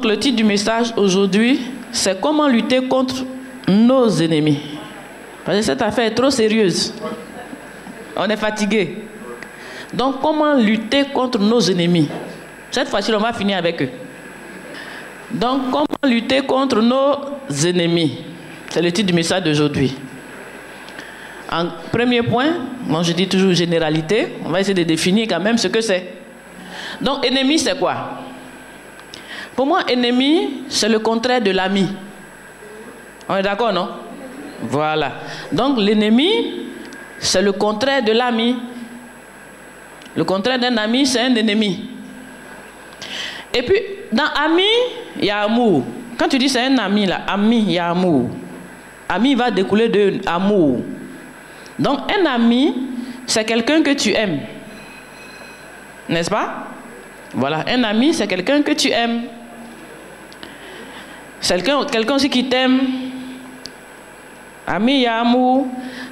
Le titre du message aujourd'hui, c'est comment lutter contre nos ennemis. Parce que cette affaire est trop sérieuse. On est fatigué. Donc, comment lutter contre nos ennemis? Cette fois-ci, on va finir avec eux. Donc, comment lutter contre nos ennemis? C'est le titre du message d'aujourd'hui. En premier point, moi je dis toujours généralité, on va essayer de définir quand même ce que c'est. Donc, ennemi, c'est quoi? Pour moi, ennemi, c'est le contraire de l'ami. On est d'accord, non? Voilà. Donc, l'ennemi, c'est le contraire de l'ami. Le contraire d'un ami, c'est un ennemi. Et puis, dans ami, il y a amour. Quand tu dis c'est un ami, là, ami, il y a amour. Ami va découler de amour. Donc, un ami, c'est quelqu'un que tu aimes. N'est-ce pas? Voilà, un ami, c'est quelqu'un que tu aimes. C'est quelqu'un aussi qui t'aime. Ami, il y a amour.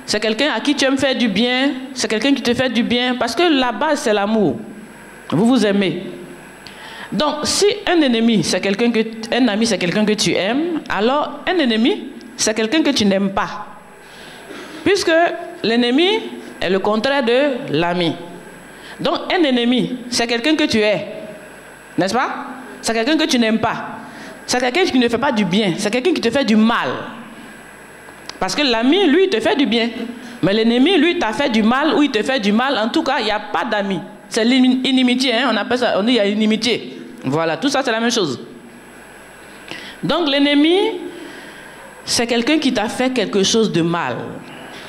C'est quelqu'un à qui tu aimes faire du bien. C'est quelqu'un qui te fait du bien. Parce que la base, c'est l'amour. Vous vous aimez. Donc, si un ennemi, c'est quelqu'un que... Un ami, c'est quelqu'un que tu aimes. Alors, un ennemi, c'est quelqu'un que tu n'aimes pas. Puisque l'ennemi est le contraire de l'ami. Donc, un ennemi, c'est quelqu'un que tu es. N'est-ce pas? C'est quelqu'un que tu n'aimes pas. C'est quelqu'un qui ne fait pas du bien. C'est quelqu'un qui te fait du mal. Parce que l'ami, lui, il te fait du bien. Mais l'ennemi, lui, t'a fait du mal ou il te fait du mal. En tout cas, il n'y a pas d'ami. C'est l'inimitié, hein? On appelle ça, on dit il y a inimitié. Voilà, tout ça, c'est la même chose. Donc, l'ennemi, c'est quelqu'un qui t'a fait quelque chose de mal.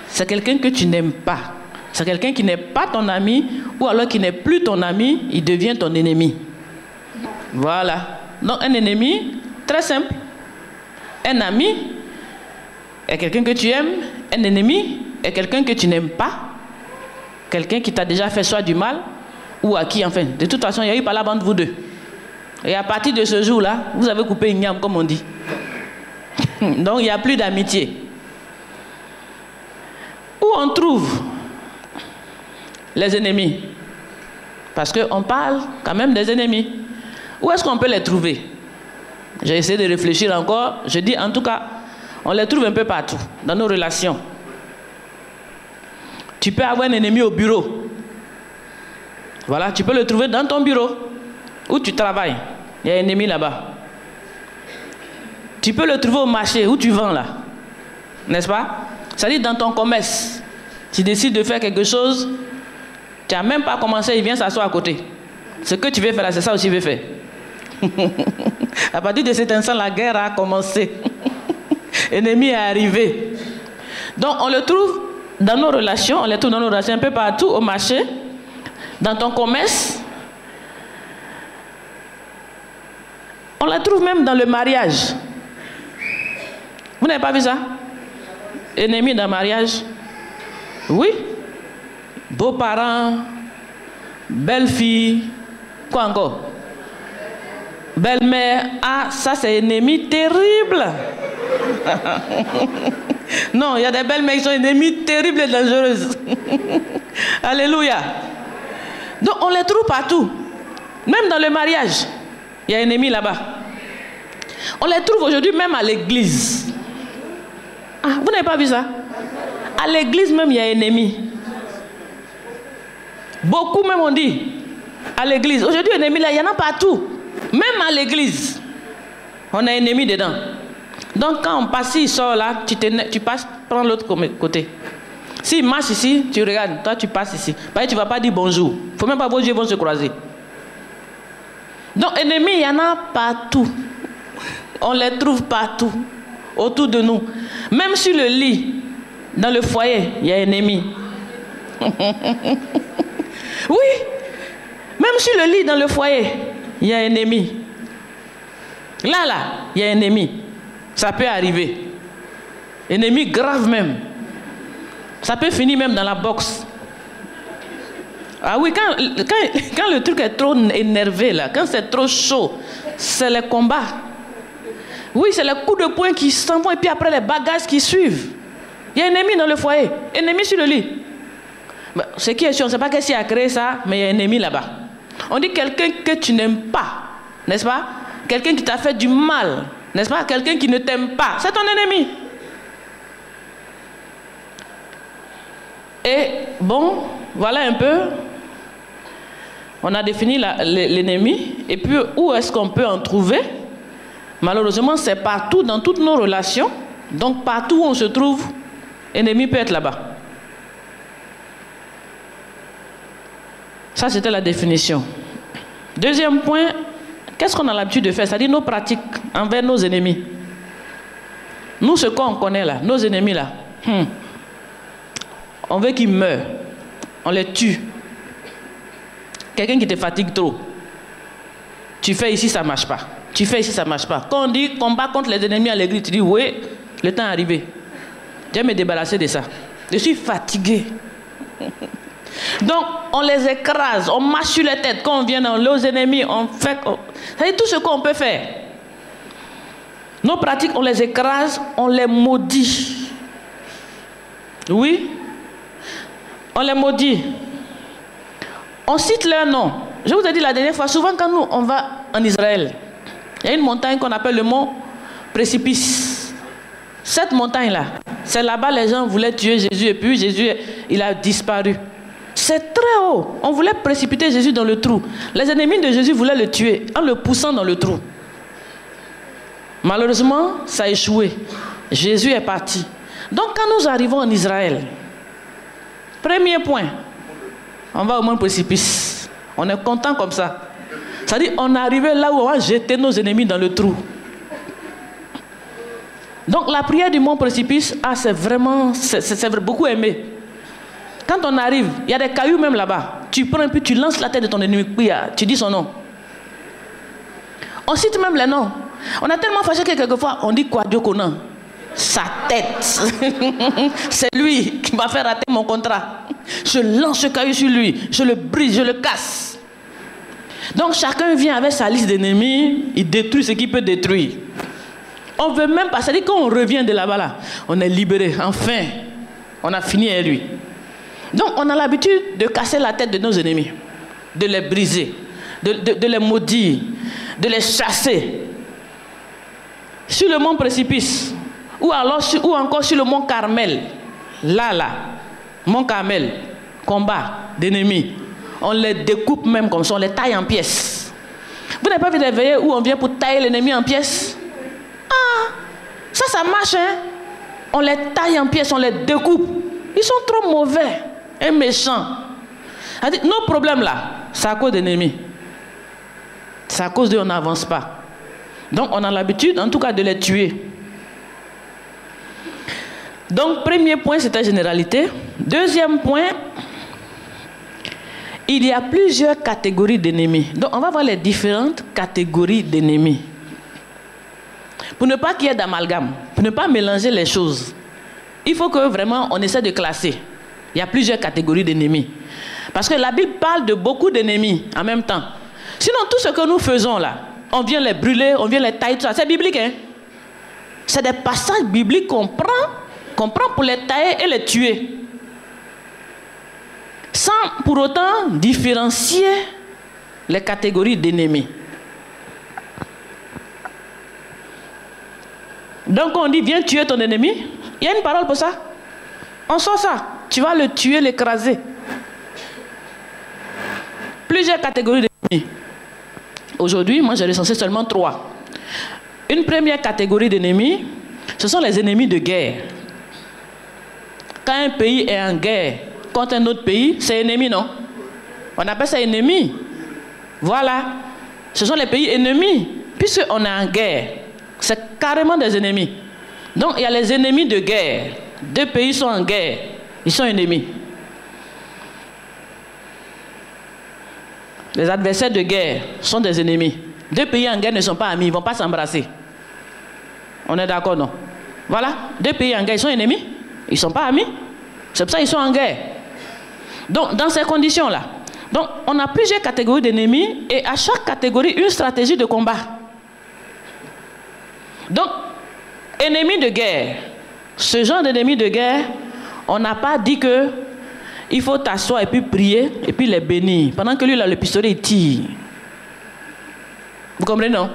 C'est quelqu'un que tu n'aimes pas. C'est quelqu'un qui n'est pas ton ami, ou alors qui n'est plus ton ami, il devient ton ennemi. Voilà. Donc un ennemi, très simple. Un ami est quelqu'un que tu aimes. Un ennemi est quelqu'un que tu n'aimes pas. Quelqu'un qui t'a déjà fait soit du mal, ou à qui, enfin. De toute façon, il y a eu par là entre vous deux. Et à partir de ce jour-là, vous avez coupé une yam, comme on dit. Donc il n'y a plus d'amitié. Où on trouve les ennemis? Parce qu'on parle quand même des ennemis. Où est-ce qu'on peut les trouver? J'ai essayé de réfléchir encore. Je dis en tout cas, on les trouve un peu partout, dans nos relations. Tu peux avoir un ennemi au bureau. Voilà, tu peux le trouver dans ton bureau, où tu travailles. Il y a un ennemi là-bas. Tu peux le trouver au marché, où tu vends là. N'est-ce pas? C'est-à-dire dans ton commerce. Tu décides de faire quelque chose, tu n'as même pas commencé, il vient s'asseoir à côté. Ce que tu veux faire là, c'est ça aussi qu'il veut faire. À partir de cet instant, la guerre a commencé. L'ennemi est arrivé. Donc on le trouve dans nos relations, on les trouve dans nos relations un peu partout, au marché, dans ton commerce. On la trouve même dans le mariage. Vous n'avez pas vu ça? Ennemi dans le mariage. Oui. Beaux-parents, belle-fille, quoi encore? Belle-mère. Ah, ça c'est ennemi terrible. Non, il y a des belles-mères qui sont ennemies terribles et dangereuses. Alléluia. Donc on les trouve partout. Même dans le mariage, il y a un ennemi là-bas. On les trouve aujourd'hui même à l'église. Ah, vous n'avez pas vu ça? À l'église même, il y a un ennemi. Beaucoup même on dit à l'église. Aujourd'hui, un ennemi là, il y en a partout. Même à l'église, on a un ennemi dedans. Donc quand on passe, il sort là, tu passes, prends l'autre côté. S'il marche ici, tu regardes, toi tu passes ici. Parce que tu ne vas pas dire bonjour. Il ne faut même pas vos yeux vont se croiser. Donc ennemis, il y en a partout. On les trouve partout, autour de nous. Même sur le lit, dans le foyer, il y a un ennemi. Oui, même sur le lit, dans le foyer, il y a un ennemi. Là, il y a un ennemi. Ça peut arriver. Ennemi grave même. Ça peut finir même dans la boxe. Ah oui, quand le truc est trop énervé, là, quand c'est trop chaud, c'est les combats. Oui, c'est les coups de poing qui s'en vont et puis après les bagages qui suivent. Il y a un ennemi dans le foyer, ennemi sur le lit. Ce qui est sûr, on ne sait pas qui a créé ça, mais il y a un ennemi là-bas. On dit quelqu'un que tu n'aimes pas, n'est-ce pas? quelqu'un qui t'a fait du mal, n'est-ce pas? Quelqu'un qui ne t'aime pas, c'est ton ennemi. Et bon, voilà un peu, on a défini l'ennemi, et puis où est-ce qu'on peut en trouver? Malheureusement, c'est partout, dans toutes nos relations, donc partout où on se trouve, l'ennemi peut être là-bas. Ça, c'était la définition. Deuxième point, qu'est-ce qu'on a l'habitude de faire? C'est-à-dire nos pratiques envers nos ennemis. Nous, ce qu'on connaît là, nos ennemis là, on veut qu'ils meurent, on les tue. Quelqu'un qui te fatigue trop, tu fais ici, ça ne marche pas. Tu fais ici, ça ne marche pas. Quand on dit combat contre les ennemis à l'église, tu dis oui, le temps est arrivé. Je vais me débarrasser de ça. Je suis fatigué. Donc, on les écrase, on marche sur les têtes. Quand on vient dans nos ennemis, on fait... C'est tout ce qu'on peut faire. Nos pratiques, on les écrase, on les maudit. Oui, on les maudit. On cite leur nom. Je vous ai dit la dernière fois, souvent quand nous, on va en Israël, il y a une montagne qu'on appelle le mont Précipice. Cette montagne-là, c'est là-bas les gens voulaient tuer Jésus et puis Jésus, il a disparu. C'est très haut. On voulait précipiter Jésus dans le trou. Les ennemis de Jésus voulaient le tuer en le poussant dans le trou. Malheureusement, ça a échoué. Jésus est parti. Donc quand nous arrivons en Israël, premier point, on va au mont Précipice. On est content comme ça. C'est-à-dire on est arrivé là où on va jeter nos ennemis dans le trou. Donc la prière du mont Précipice, c'est vraiment, c'est beaucoup aimé. Quand on arrive, il y a des cailloux même là-bas. Tu prends et puis tu lances la tête de ton ennemi, puis tu dis son nom. On cite même les noms. On a tellement fâché que quelquefois, on dit quoi, Dieu connaît. Sa tête. C'est lui qui m'a fait rater mon contrat. Je lance ce caillou sur lui, je le brise, je le casse. Donc chacun vient avec sa liste d'ennemis, il détruit ce qu'il peut détruire. On veut même pas, c'est-à-dire quand on revient de là-bas, là, on est libéré, enfin, on a fini avec lui. Donc on a l'habitude de casser la tête de nos ennemis, de les briser, de les maudire, de les chasser. Sur le mont Précipice, ou encore sur le mont Carmel, là, mont Carmel, combat d'ennemis, on les découpe même comme ça, on les taille en pièces. Vous n'avez pas vu des veillées où on vient pour tailler l'ennemi en pièces? Ah, ça marche, hein? On les taille en pièces, on les découpe. Ils sont trop mauvais et méchants. Nos problèmes là, c'est à cause d'ennemis. C'est à cause d'eux qu'on n'avance pas. Donc on a l'habitude, en tout cas, de les tuer. Donc premier point, c'était généralité. Deuxième point, il y a plusieurs catégories d'ennemis. Donc on va voir les différentes catégories d'ennemis. Pour ne pas qu'il y ait d'amalgame, pour ne pas mélanger les choses, il faut que vraiment on essaie de classer. Il y a plusieurs catégories d'ennemis. Parce que la Bible parle de beaucoup d'ennemis en même temps. Sinon, tout ce que nous faisons là, on vient les brûler, on vient les tailler, tout ça. C'est biblique, hein? C'est des passages bibliques qu'on prend pour les tailler et les tuer. Sans pour autant différencier les catégories d'ennemis. Donc on dit viens tuer ton ennemi. Il y a une parole pour ça. On sort ça. Tu vas le tuer, l'écraser. Plusieurs catégories d'ennemis. Aujourd'hui, moi j'ai recensé seulement 3. Une première catégorie d'ennemis, ce sont les ennemis de guerre. Quand un pays est en guerre contre un autre pays, c'est ennemi, non? On appelle ça ennemi. Voilà. Ce sont les pays ennemis. Puisqu'on est en guerre, c'est carrément des ennemis. Donc il y a les ennemis de guerre. Deux pays sont en guerre. Ils sont ennemis. Les adversaires de guerre sont des ennemis. Deux pays en guerre ne sont pas amis. Ils ne vont pas s'embrasser. On est d'accord, non? Voilà. Deux pays en guerre, ils sont ennemis. Ils ne sont pas amis. C'est pour ça qu'ils sont en guerre. Donc dans ces conditions-là, donc on a plusieurs catégories d'ennemis et à chaque catégorie une stratégie de combat. Donc, ennemi de guerre, ce genre d'ennemi de guerre, on n'a pas dit que il faut t'asseoir et puis prier et puis les bénir. Pendant que lui, là, le pistolet, il tire. Vous comprenez, non?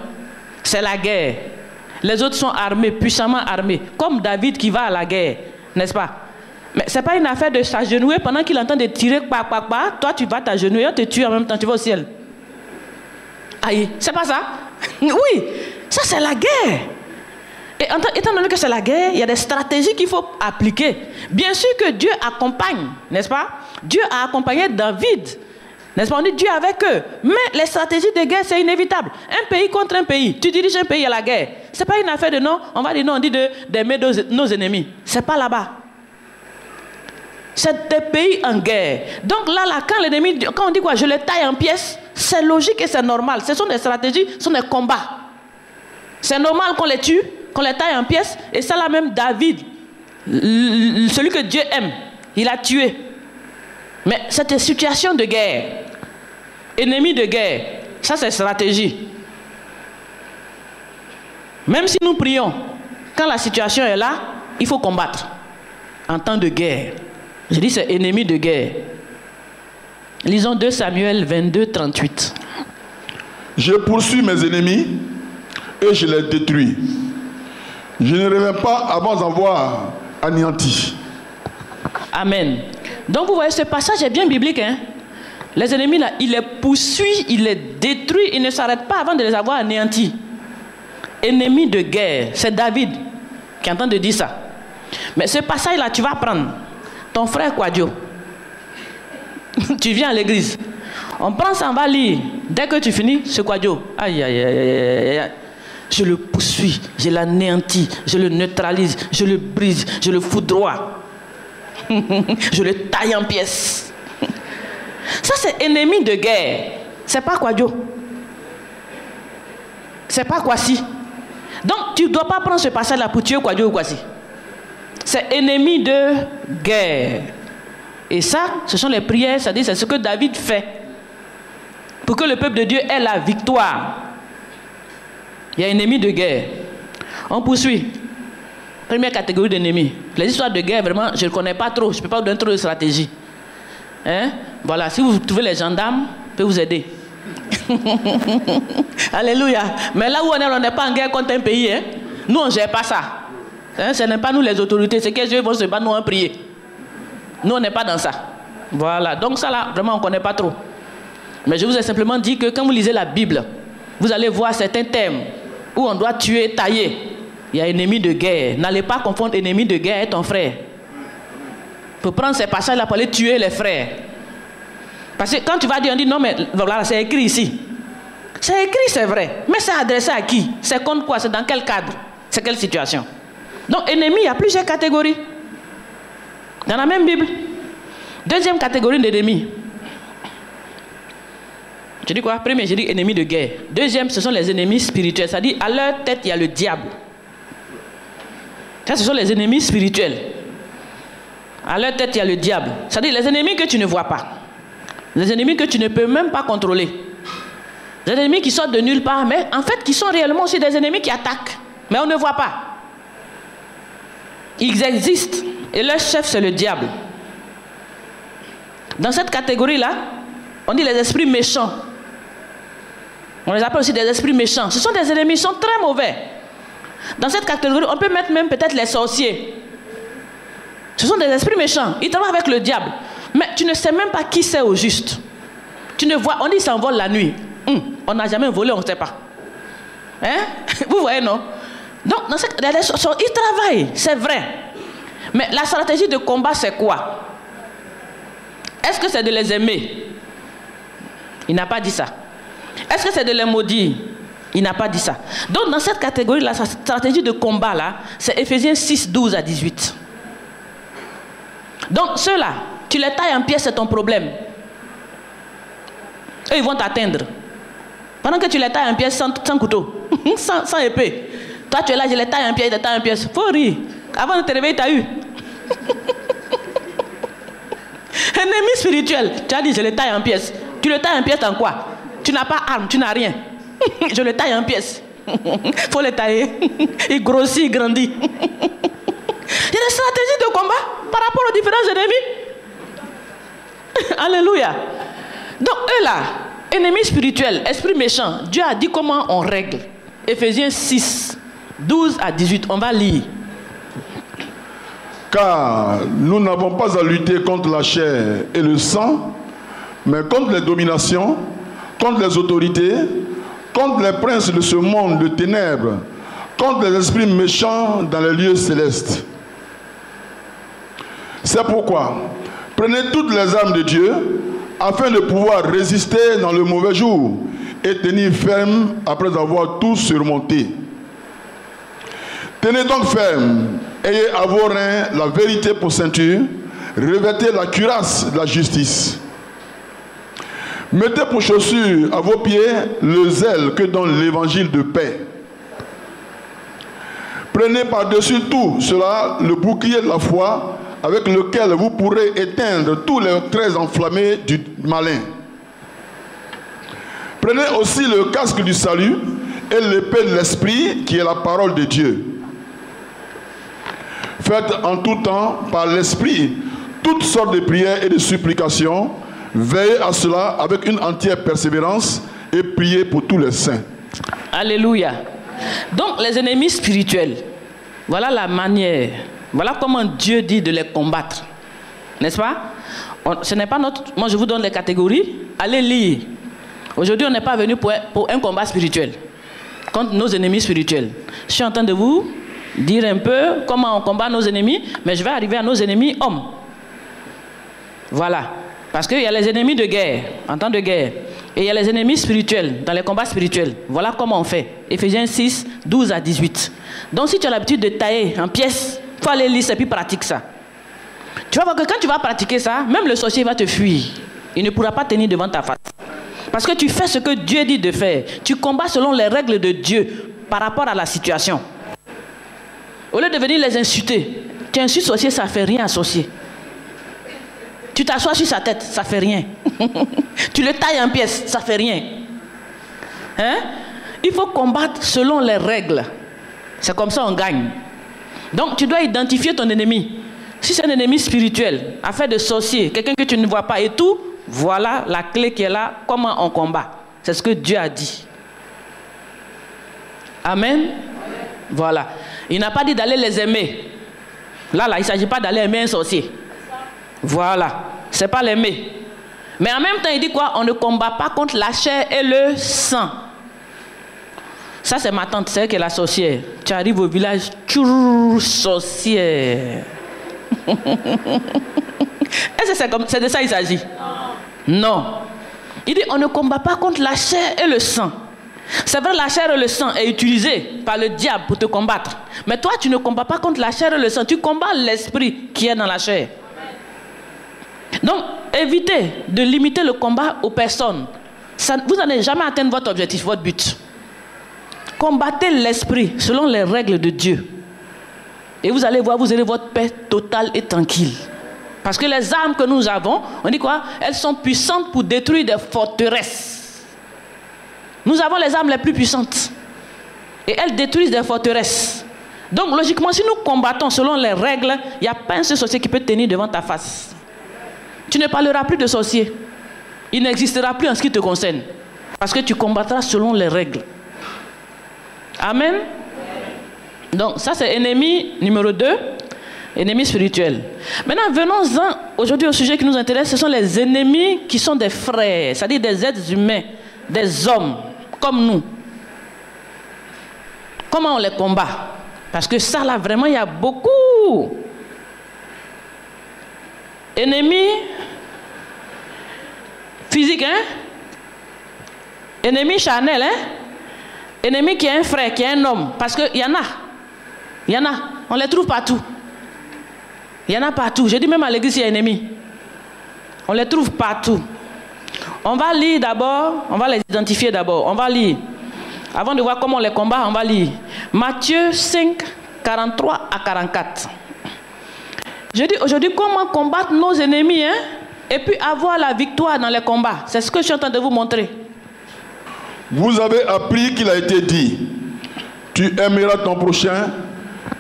c'est la guerre. Les autres sont armés, puissamment armés, comme David qui va à la guerre, n'est-ce pas? Mais ce n'est pas une affaire de s'agenouiller pendant qu'il entend de tirer, toi tu vas t'agenouiller, on te tue en même temps, tu vas au ciel. Aïe, c'est pas ça? Oui, ça c'est la guerre. Et étant donné que c'est la guerre, il y a des stratégies qu'il faut appliquer. Bien sûr que Dieu accompagne, n'est-ce pas? Dieu a accompagné David, n'est-ce pas? On dit Dieu avec eux. Mais les stratégies de guerre, c'est inévitable. Un pays contre un pays. Tu diriges un pays, il y a la guerre. Ce n'est pas une affaire de non. On va dire non, on dit d'aimer nos ennemis. Ce n'est pas là-bas. C'est des pays en guerre. Donc là, quand l'ennemi, quand on dit quoi, je les taille en pièces, c'est logique et c'est normal. Ce sont des stratégies, ce sont des combats. C'est normal qu'on les tue, qu'on les taille en pièces. Et ça là même, David, celui que Dieu aime, il a tué. Mais cette situation de guerre, ennemi de guerre, ça c'est stratégie. Même si nous prions, quand la situation est là, il faut combattre en temps de guerre. Je dis c'est ennemi de guerre. Lisons 2 Samuel 22, 38. Je poursuis mes ennemis et je les détruis. Je ne reviens pas avant d'avoir anéanti. Amen. Donc vous voyez, ce passage est bien biblique. Hein? Les ennemis, là, il les poursuit, il les détruit, il ne s'arrête pas avant de les avoir anéantis. Ennemi de guerre, c'est David qui est en train de dire ça. Mais ce passage-là, tu vas prendre ton frère Kwadjo. Tu viens à l'église. On prend ça, on va lire. Dès que tu finis, ce Kwadjo. Aïe, aïe, aïe, aïe, aïe. Je le poursuis, je l'anéantis, je le neutralise, je le brise, je le foudroie. Je le taille en pièces. Ça, c'est ennemi de guerre. C'est pas Kwadjo. C'est pas Kwasi. Donc, tu ne dois pas prendre ce passage-là pour tuer Kwadjo ou Kwasi. C'est ennemi de guerre. Et ça, ce sont les prières, c'est-à-dire c'est ce que David fait pour que le peuple de Dieu ait la victoire. Il y a ennemi de guerre. On poursuit. Première catégorie d'ennemis. Les histoires de guerre, vraiment, je ne connais pas trop. Je ne peux pas vous donner trop de stratégie. Hein? Voilà, si vous trouvez les gendarmes, je peux vous aider. Alléluia. Mais là où on n'est pas en guerre contre un pays. Hein? Nous, on ne gère pas ça. Hein? Ce n'est pas nous les autorités. C'est que Dieu vont se battre, nous, on prier. Nous, on n'est pas dans ça. Voilà. Donc ça, là, vraiment, on ne connaît pas trop. Mais je vous ai simplement dit que quand vous lisez la Bible, vous allez voir certains thèmes où on doit tuer, tailler. Il y a ennemi de guerre. N'allez pas confondre ennemi de guerre et ton frère. Pour prendre ces passages-là pour aller tuer les frères. Parce que quand tu vas dire, on dit non, mais voilà, c'est écrit ici. C'est écrit, c'est vrai. Mais c'est adressé à qui? C'est contre quoi? C'est dans quel cadre? C'est quelle situation? Donc, ennemi, il y a plusieurs catégories. Dans la même Bible. Deuxième catégorie d'ennemis. Je dis quoi? Premier, je dis ennemis de guerre. Deuxième, ce sont les ennemis spirituels. C'est-à-dire, à leur tête, il y a le diable. Ça, ce sont les ennemis spirituels. À leur tête, il y a le diable. C'est-à-dire les ennemis que tu ne vois pas. Les ennemis que tu ne peux même pas contrôler. Les ennemis qui sortent de nulle part, mais en fait, qui sont réellement aussi des ennemis qui attaquent. Mais on ne voit pas. Ils existent. Et leur chef, c'est le diable. Dans cette catégorie-là, on dit les esprits méchants. On les appelle aussi des esprits méchants. Ce sont des ennemis, ils sont très mauvais. Dans cette catégorie, on peut mettre même peut-être les sorciers. Ce sont des esprits méchants. Ils travaillent avec le diable. Mais tu ne sais même pas qui c'est au juste. Tu ne vois, on dit qu'ils s'envolent la nuit. On n'a jamais volé, on ne sait pas. Hein? Vous voyez, non? Donc, dans cette, ils travaillent, c'est vrai. Mais la stratégie de combat, c'est quoi? Est-ce que c'est de les aimer? Il n'a pas dit ça. Est-ce que c'est de les maudire? Il n'a pas dit ça. Donc, dans cette catégorie, la stratégie de combat, là, c'est Éphésiens 6, 12 à 18. Donc, ceux-là, tu les tailles en pièces, c'est ton problème. Eux, ils vont t'atteindre. Pendant que tu les tailles en pièces sans couteau, sans épée. Toi, tu es là, je les taille en pièces, je les taille en pièces. Faut rire. Avant de te réveiller, tu as eu. Ennemi spirituel. Tu as dit, je le taille en pièces. Tu le tailles en pièces en quoi? Tu n'as pas arme, tu n'as rien. Je le taille en pièces. Faut le tailler. Il grossit, il grandit. Il y a des stratégies de combat par rapport aux différents ennemis. Alléluia. Donc eux là, ennemis spirituels, esprit méchant, Dieu a dit comment on règle. Éphésiens 6, 12 à 18. On va lire. Car nous n'avons pas à lutter contre la chair et le sang, mais contre les dominations, contre les autorités, contre les princes de ce monde de ténèbres, contre les esprits méchants dans les lieux célestes. C'est pourquoi, prenez toutes les armes de Dieu, afin de pouvoir résister dans le mauvais jour et tenir ferme après avoir tout surmonté. Tenez donc ferme, ayez à vos reins la vérité pour ceinture, revêtez la cuirasse de la justice. Mettez pour chaussure à vos pieds le zèle que donne l'évangile de paix. Prenez par-dessus tout cela le bouclier de la foi avec lequel vous pourrez éteindre tous les traits enflammés du malin. Prenez aussi le casque du salut et l'épée de l'esprit qui est la parole de Dieu. Faites en tout temps par l'esprit toutes sortes de prières et de supplications. Veillez à cela avec une entière persévérance et priez pour tous les saints. Alléluia. Donc les ennemis spirituels, voilà la manière, voilà comment Dieu dit de les combattre. N'est-ce pas? Ce n'est pas notre... Moi je vous donne les catégories, allez lire. Aujourd'hui on n'est pas venu pour un combat spirituel contre nos ennemis spirituels. Je suis en train de vous dire un peu comment on combat nos ennemis, mais je vais arriver à nos ennemis hommes. Voilà. Parce qu'il y a les ennemis de guerre, en temps de guerre. Et il y a les ennemis spirituels, dans les combats spirituels. Voilà comment on fait. Éphésiens 6, 12 à 18. Donc si tu as l'habitude de tailler en pièces, il faut aller lire et puis pratique ça. Tu vas voir que quand tu vas pratiquer ça, même le sorcier va te fuir. Il ne pourra pas tenir devant ta face. Parce que tu fais ce que Dieu dit de faire. Tu combats selon les règles de Dieu par rapport à la situation. Au lieu de venir les insulter, tu insultes sorcier, ça ne fait rien à sorcier. Tu t'assois sur sa tête, ça ne fait rien. Tu le tailles en pièces, ça ne fait rien. Hein? Il faut combattre selon les règles. C'est comme ça on gagne. Donc tu dois identifier ton ennemi. Si c'est un ennemi spirituel, affaire de sorcier, quelqu'un que tu ne vois pas et tout, voilà la clé qui est là, comment on combat. C'est ce que Dieu a dit. Amen. Voilà. Il n'a pas dit d'aller les aimer. Là, il ne s'agit pas d'aller aimer un sorcier. Voilà. C'est pas l'aimer. Mais en même temps, il dit quoi? On ne combat pas contre la chair et le sang. Ça, c'est ma tante, c'est elle qui est la sorcière. Tu arrives au village, tchourou, sorcière. Est-ce que c'est de ça qu'il s'agit? Non. Il dit, on ne combat pas contre la chair et le sang. C'est vrai, la chair et le sang est utilisé par le diable pour te combattre. Mais toi, tu ne combats pas contre la chair et le sang. Tu combats l'esprit qui est dans la chair. Donc, évitez de limiter le combat aux personnes. Ça, vous n'allez jamais atteindre votre objectif, votre but. Combattez l'esprit selon les règles de Dieu. Et vous allez voir, vous aurez votre paix totale et tranquille. Parce que les armes que nous avons, on dit quoi? Elles sont puissantes pour détruire des forteresses. Nous avons les armes les plus puissantes. Et elles détruisent des forteresses. Donc, logiquement, si nous combattons selon les règles, il n'y a pas un seul sorcier qui peut tenir devant ta face. Tu ne parleras plus de sorcier. Il n'existera plus en ce qui te concerne. Parce que tu combattras selon les règles. Amen. Donc, ça c'est ennemi numéro 2. Ennemi spirituel. Maintenant, venons-en aujourd'hui au sujet qui nous intéresse. Ce sont les ennemis qui sont des frères. C'est-à-dire des êtres humains. Des hommes. Comme nous. Comment on les combat? Parce que ça là, vraiment, il y a beaucoup. Ennemi physique, hein? Ennemi charnel, hein? Ennemi qui est un frère, qui est un homme. Parce qu'il y en a. Il y en a. On les trouve partout. Il y en a partout. Je dis même à l'église, il y a ennemi. On les trouve partout. On va lire d'abord. On va les identifier d'abord. On va lire. Avant de voir comment on les combat, on va lire. Matthieu 5, 43 à 44. Je dis aujourd'hui comment combattre nos ennemis, hein? Et puis avoir la victoire dans les combats. C'est ce que je suis en train de vous montrer. Vous avez appris qu'il a été dit, tu aimeras ton prochain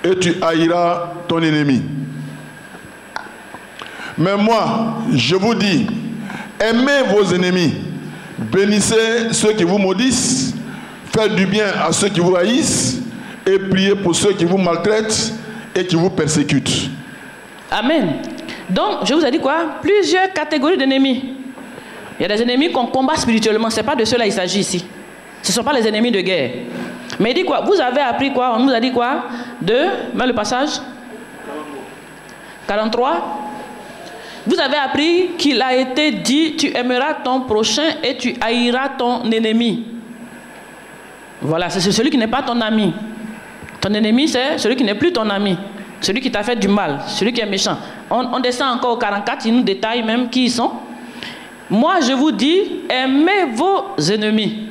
et tu haïras ton ennemi. Mais moi, je vous dis, aimez vos ennemis, bénissez ceux qui vous maudissent, Faites du bien à ceux qui vous haïssent et priez pour ceux qui vous maltraitent et qui vous persécutent. Amen. Donc, je vous ai dit quoi? Plusieurs catégories d'ennemis. Il y a des ennemis qu'on combat spirituellement. Ce n'est pas de cela qu'il s'agit ici. Ce ne sont pas les ennemis de guerre. Mais il dit quoi? Vous avez appris quoi? On nous a dit quoi? Mets le passage. 43. Vous avez appris qu'il a été dit, tu aimeras ton prochain et tu haïras ton ennemi. Voilà, c'est celui qui n'est pas ton ami. Ton ennemi, c'est celui qui n'est plus ton ami. Celui qui t'a fait du mal, celui qui est méchant. On descend encore au 44, il nous détaille même qui ils sont. Moi, je vous dis, aimez vos ennemis.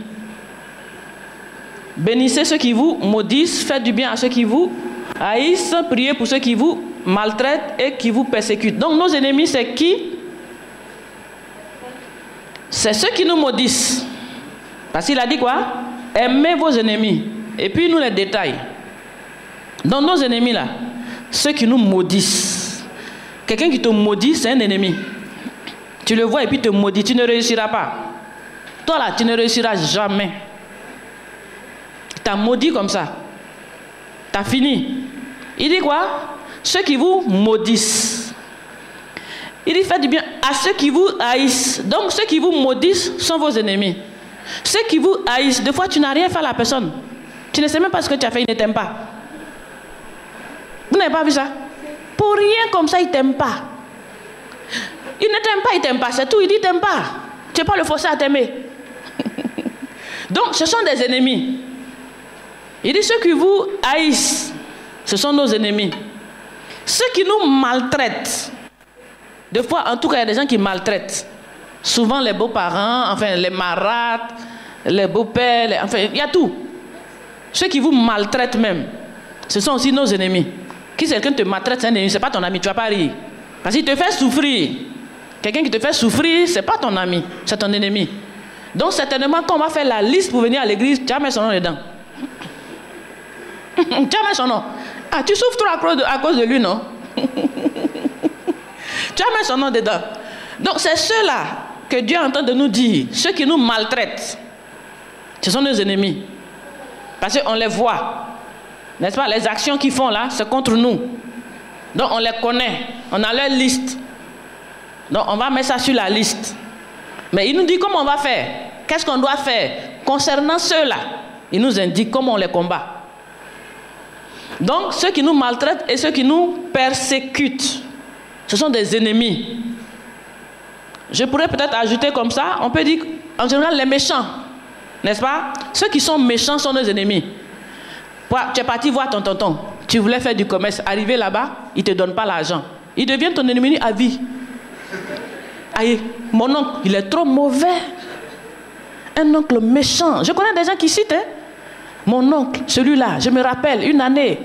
Bénissez ceux qui vous maudissent, faites du bien à ceux qui vous haïssent, priez pour ceux qui vous maltraitent et qui vous persécutent. Donc nos ennemis, c'est qui? C'est ceux qui nous maudissent. Parce qu'il a dit quoi? Aimez vos ennemis. Et puis il nous les détaille. Donc nos ennemis là, ceux qui nous maudissent. Quelqu'un qui te maudit, c'est un ennemi. Tu le vois et puis te maudit, tu ne réussiras pas. Toi là, tu ne réussiras jamais. Tu as maudit comme ça. Tu as fini. Il dit quoi? Ceux qui vous maudissent. Il dit faites du bien à ceux qui vous haïssent. Donc ceux qui vous maudissent sont vos ennemis. Ceux qui vous haïssent, des fois tu n'as rien fait à la personne. Tu ne sais même pas ce que tu as fait, il ne t'aime pas. Vous n'avez pas vu ça? Pour rien comme ça, il ne t'aime pas. Il ne t'aime pas, il ne t'aime pas, c'est tout, il dit t'aime pas. Tu n'es pas le forcer à t'aimer. Donc ce sont des ennemis. Il dit ceux qui vous haïssent, ce sont nos ennemis. Ceux qui nous maltraitent, des fois, en tout cas, il y a des gens qui maltraitent. Souvent les beaux-parents, enfin les marâtres, les beaux-pères, enfin il y a tout. Ceux qui vous maltraitent même, ce sont aussi nos ennemis. Si quelqu'un te maltraite, c'est un ennemi, ce n'est pas ton ami, tu ne vas pas rire. Parce qu'il te fait souffrir. Quelqu'un qui te fait souffrir, ce n'est pas ton ami, c'est ton ennemi. Donc certainement, quand on va faire la liste pour venir à l'église, tu vas mettre son nom dedans. Tu vas mettre son nom. Ah, tu souffres trop à cause de lui, non? Tu vas mettre son nom dedans. Donc c'est ceux-là que Dieu est en train de nous dire, ceux qui nous maltraitent, ce sont nos ennemis. Parce qu'on les voit. N'est-ce pas? Les actions qu'ils font là, c'est contre nous. Donc on les connaît. On a leur liste. Donc on va mettre ça sur la liste. Mais il nous dit comment on va faire. Qu'est-ce qu'on doit faire concernant ceux-là? Il nous indique comment on les combat. Donc ceux qui nous maltraitent et ceux qui nous persécutent, ce sont des ennemis. Je pourrais peut-être ajouter comme ça, on peut dire en général les méchants. N'est-ce pas? Ceux qui sont méchants sont nos ennemis. Tu es parti voir ton tonton, tu voulais faire du commerce, arrivé là-bas, il ne te donne pas l'argent. Il devient ton ennemi à vie. Aïe, mon oncle, il est trop mauvais. Un oncle méchant. Je connais des gens qui citent, hein? Mon oncle, celui-là, je me rappelle, une année,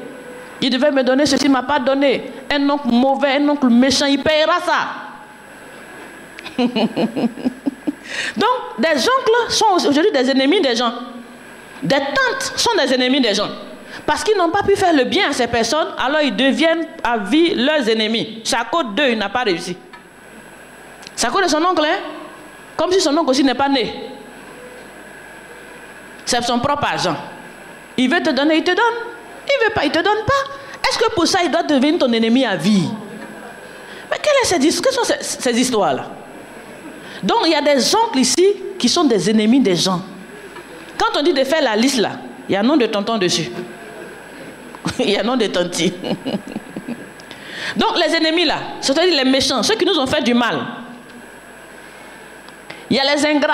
il devait me donner ceci, il ne m'a pas donné. Un oncle mauvais, un oncle méchant, il paiera ça. Donc, des oncles sont aujourd'hui des ennemis des gens. Des tantes sont des ennemis des gens. Parce qu'ils n'ont pas pu faire le bien à ces personnes, alors ils deviennent à vie leurs ennemis. C'est à cause d'eux, il n'a pas réussi. C'est à cause de son oncle, hein? Comme si son oncle aussi n'est pas né. C'est son propre argent. Il veut te donner, il te donne. Il ne veut pas, il ne te donne pas. Est-ce que pour ça, il doit devenir ton ennemi à vie? Mais quelles sont ces histoires-là? Donc, il y a des oncles ici qui sont des ennemis des gens. Quand on dit de faire la liste là, il y a un nom de tonton dessus. Il y a un nom de tanti. Donc, les ennemis là, c'est-à-dire les méchants, ceux qui nous ont fait du mal. Il y a les ingrats.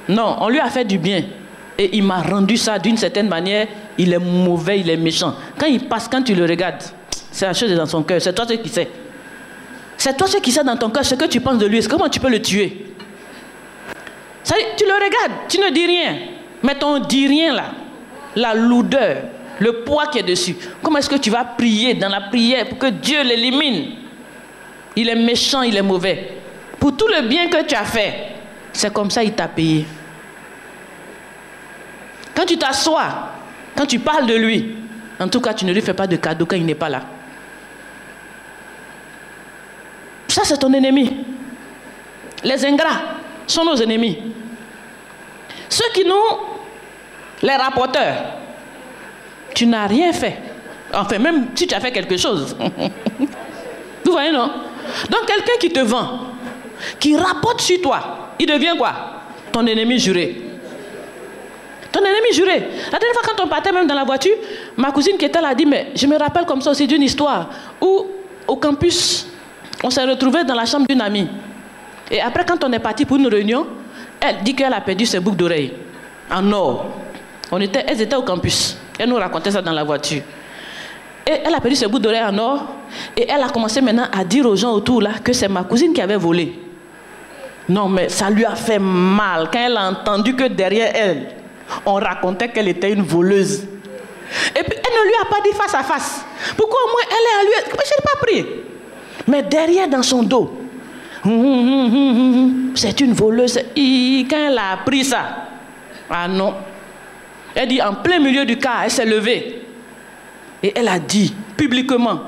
Non, on lui a fait du bien. Et il m'a rendu ça d'une certaine manière. Il est mauvais, il est méchant. Quand il passe, quand tu le regardes, c'est la chose dans son cœur. C'est toi qui sais. C'est toi qui sais dans ton cœur ce que tu penses de lui. Comment tu peux le tuer? Tu le regardes, tu ne dis rien. Mais ton dis rien là, la lourdeur, le poids qui est dessus. Comment est-ce que tu vas prier dans la prière pour que Dieu l'élimine? Il est méchant, il est mauvais. Pour tout le bien que tu as fait, c'est comme ça il t'a payé. Quand tu t'assois, quand tu parles de lui, en tout cas tu ne lui fais pas de cadeau quand il n'est pas là. Ça c'est ton ennemi. Les ingrats sont nos ennemis. Ceux qui nous Les rapporteurs, tu n'as rien fait. Enfin, même si tu as fait quelque chose. Vous voyez, non? Donc, quelqu'un qui te vend, qui rapporte sur toi, il devient quoi? Ton ennemi juré. Ton ennemi juré. La dernière fois, quand on partait même dans la voiture, ma cousine qui était là a dit, mais je me rappelle comme ça aussi d'une histoire où, au campus, on s'est retrouvés dans la chambre d'une amie. Et après, quand on est parti pour une réunion, elle dit qu'elle a perdu ses boucles d'oreilles en or. Elles étaient au campus. Elle nous racontait ça dans la voiture. Et elle a perdu ses boucles d'oreilles en or. Et elle a commencé maintenant à dire aux gens autour là que c'est ma cousine qui avait volé. Non, mais ça lui a fait mal quand elle a entendu que derrière elle, on racontait qu'elle était une voleuse. Et puis elle ne lui a pas dit face à face. Pourquoi au moins elle est à lui? Je n'ai pas pris. Mais derrière dans son dos, c'est une voleuse. Quand elle a appris ça, ah non. Elle dit en plein milieu du car, elle s'est levée. Et elle a dit publiquement,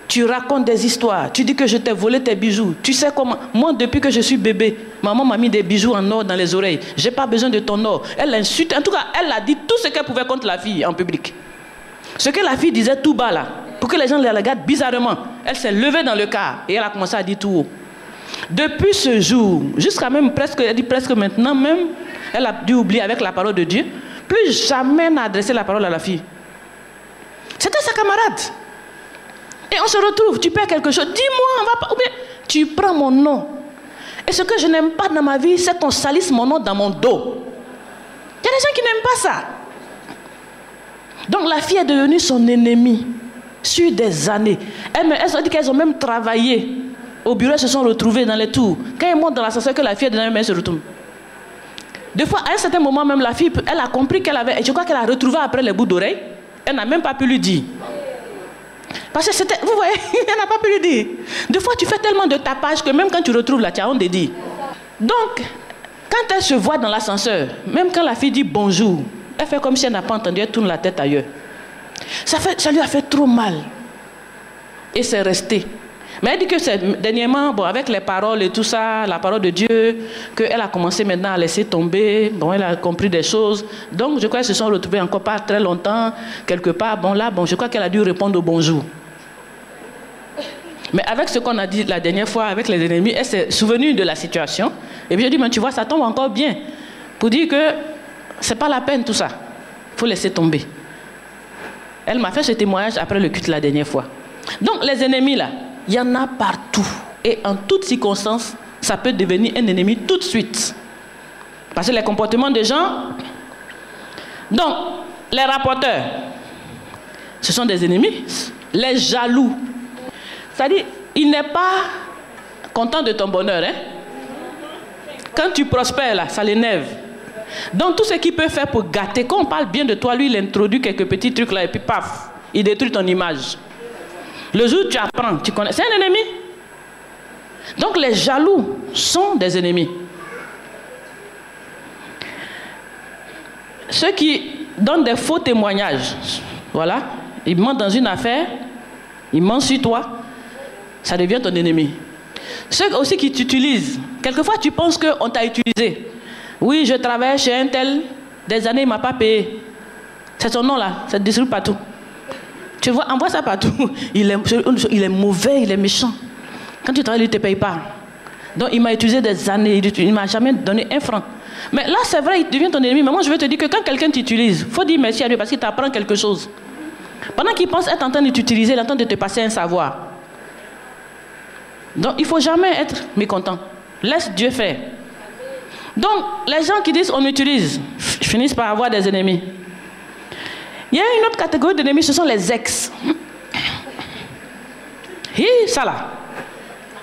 tu racontes des histoires, tu dis que je t'ai volé tes bijoux. Tu sais comment? Moi, depuis que je suis bébé, maman m'a mis des bijoux en or dans les oreilles. Je n'ai pas besoin de ton or. Elle l'insulte. En tout cas, elle a dit tout ce qu'elle pouvait contre la fille en public. Ce que la fille disait tout bas là, pour que les gens la regardent bizarrement. Elle s'est levée dans le car et elle a commencé à dire tout haut. Depuis ce jour, jusqu'à même presque, elle dit presque maintenant même, elle a dû oublier avec la parole de Dieu, plus jamais n'a adressé la parole à la fille. C'était sa camarade. Et on se retrouve, tu perds quelque chose, dis-moi, on va pas, ou bien tu prends mon nom. Et ce que je n'aime pas dans ma vie, c'est qu'on salisse mon nom dans mon dos. Il y a des gens qui n'aiment pas ça. Donc la fille est devenue son ennemie sur des années. Elles ont dit qu'elles ont même travaillé. Au bureau, elles se sont retrouvées dans les tours. Quand elles montent dans l'ascenseur, que la fille est dans la main, elle se retourne. Des fois, à un certain moment, même la fille, elle a compris qu'elle avait... Et je crois qu'elle a retrouvé après les bouts d'oreilles. Elle n'a même pas pu lui dire. Parce que c'était... Vous voyez, elle n'a pas pu lui dire. Des fois, tu fais tellement de tapage que même quand tu retrouves là, tu as honte de dire. Donc, quand elle se voit dans l'ascenseur, même quand la fille dit bonjour, elle fait comme si elle n'a pas entendu, elle tourne la tête ailleurs. Ça lui a fait trop mal. Et c'est resté. Mais elle dit que dernièrement, bon, avec les paroles et tout ça, la parole de Dieu, qu'elle a commencé maintenant à laisser tomber. Bon, elle a compris des choses. Donc, je crois qu'elles se sont retrouvées encore pas très longtemps, quelque part. Bon, là, bon, je crois qu'elle a dû répondre au bonjour. Mais avec ce qu'on a dit la dernière fois, avec les ennemis, elle s'est souvenue de la situation. Et puis, je dis, mais tu vois, ça tombe encore bien. Pour dire que c'est pas la peine tout ça. Il faut laisser tomber. Elle m'a fait ce témoignage après le culte la dernière fois. Donc, les ennemis là, il y en a partout. Et en toutes circonstances, ça peut devenir un ennemi tout de suite. Parce que les comportements des gens... Donc, les rapporteurs, ce sont des ennemis. Les jaloux. C'est-à-dire, il n'est pas content de ton bonheur. Hein? Quand tu prospères, là, ça l'énerve. Donc, tout ce qu'il peut faire pour gâter, quand on parle bien de toi, lui, il introduit quelques petits trucs là, et puis paf, il détruit ton image. Le jour où tu apprends, tu connais, c'est un ennemi. Donc les jaloux sont des ennemis. Ceux qui donnent des faux témoignages, voilà, ils mentent dans une affaire, ils mentent sur toi, ça devient ton ennemi. Ceux aussi qui t'utilisent, quelquefois tu penses qu'on t'a utilisé. Oui, je travaille chez un tel, des années il ne m'a pas payé. C'est son nom là, ça te distribue partout. Tu vois, envoie ça partout. Il est mauvais, il est méchant. Quand tu travailles, il ne te paye pas. Donc, il m'a utilisé des années, il ne m'a jamais donné un franc. Mais là, c'est vrai, il devient ton ennemi. Mais moi, je veux te dire que quand quelqu'un t'utilise, il faut dire merci à lui parce qu'il t'apprend quelque chose. Pendant qu'il pense être en train de t'utiliser, il est en train de te passer un savoir. Donc, il ne faut jamais être mécontent. Laisse Dieu faire. Donc, les gens qui disent on utilise, finissent par avoir des ennemis. Il y a une autre catégorie d'ennemis, ce sont les ex. Hi, ça là.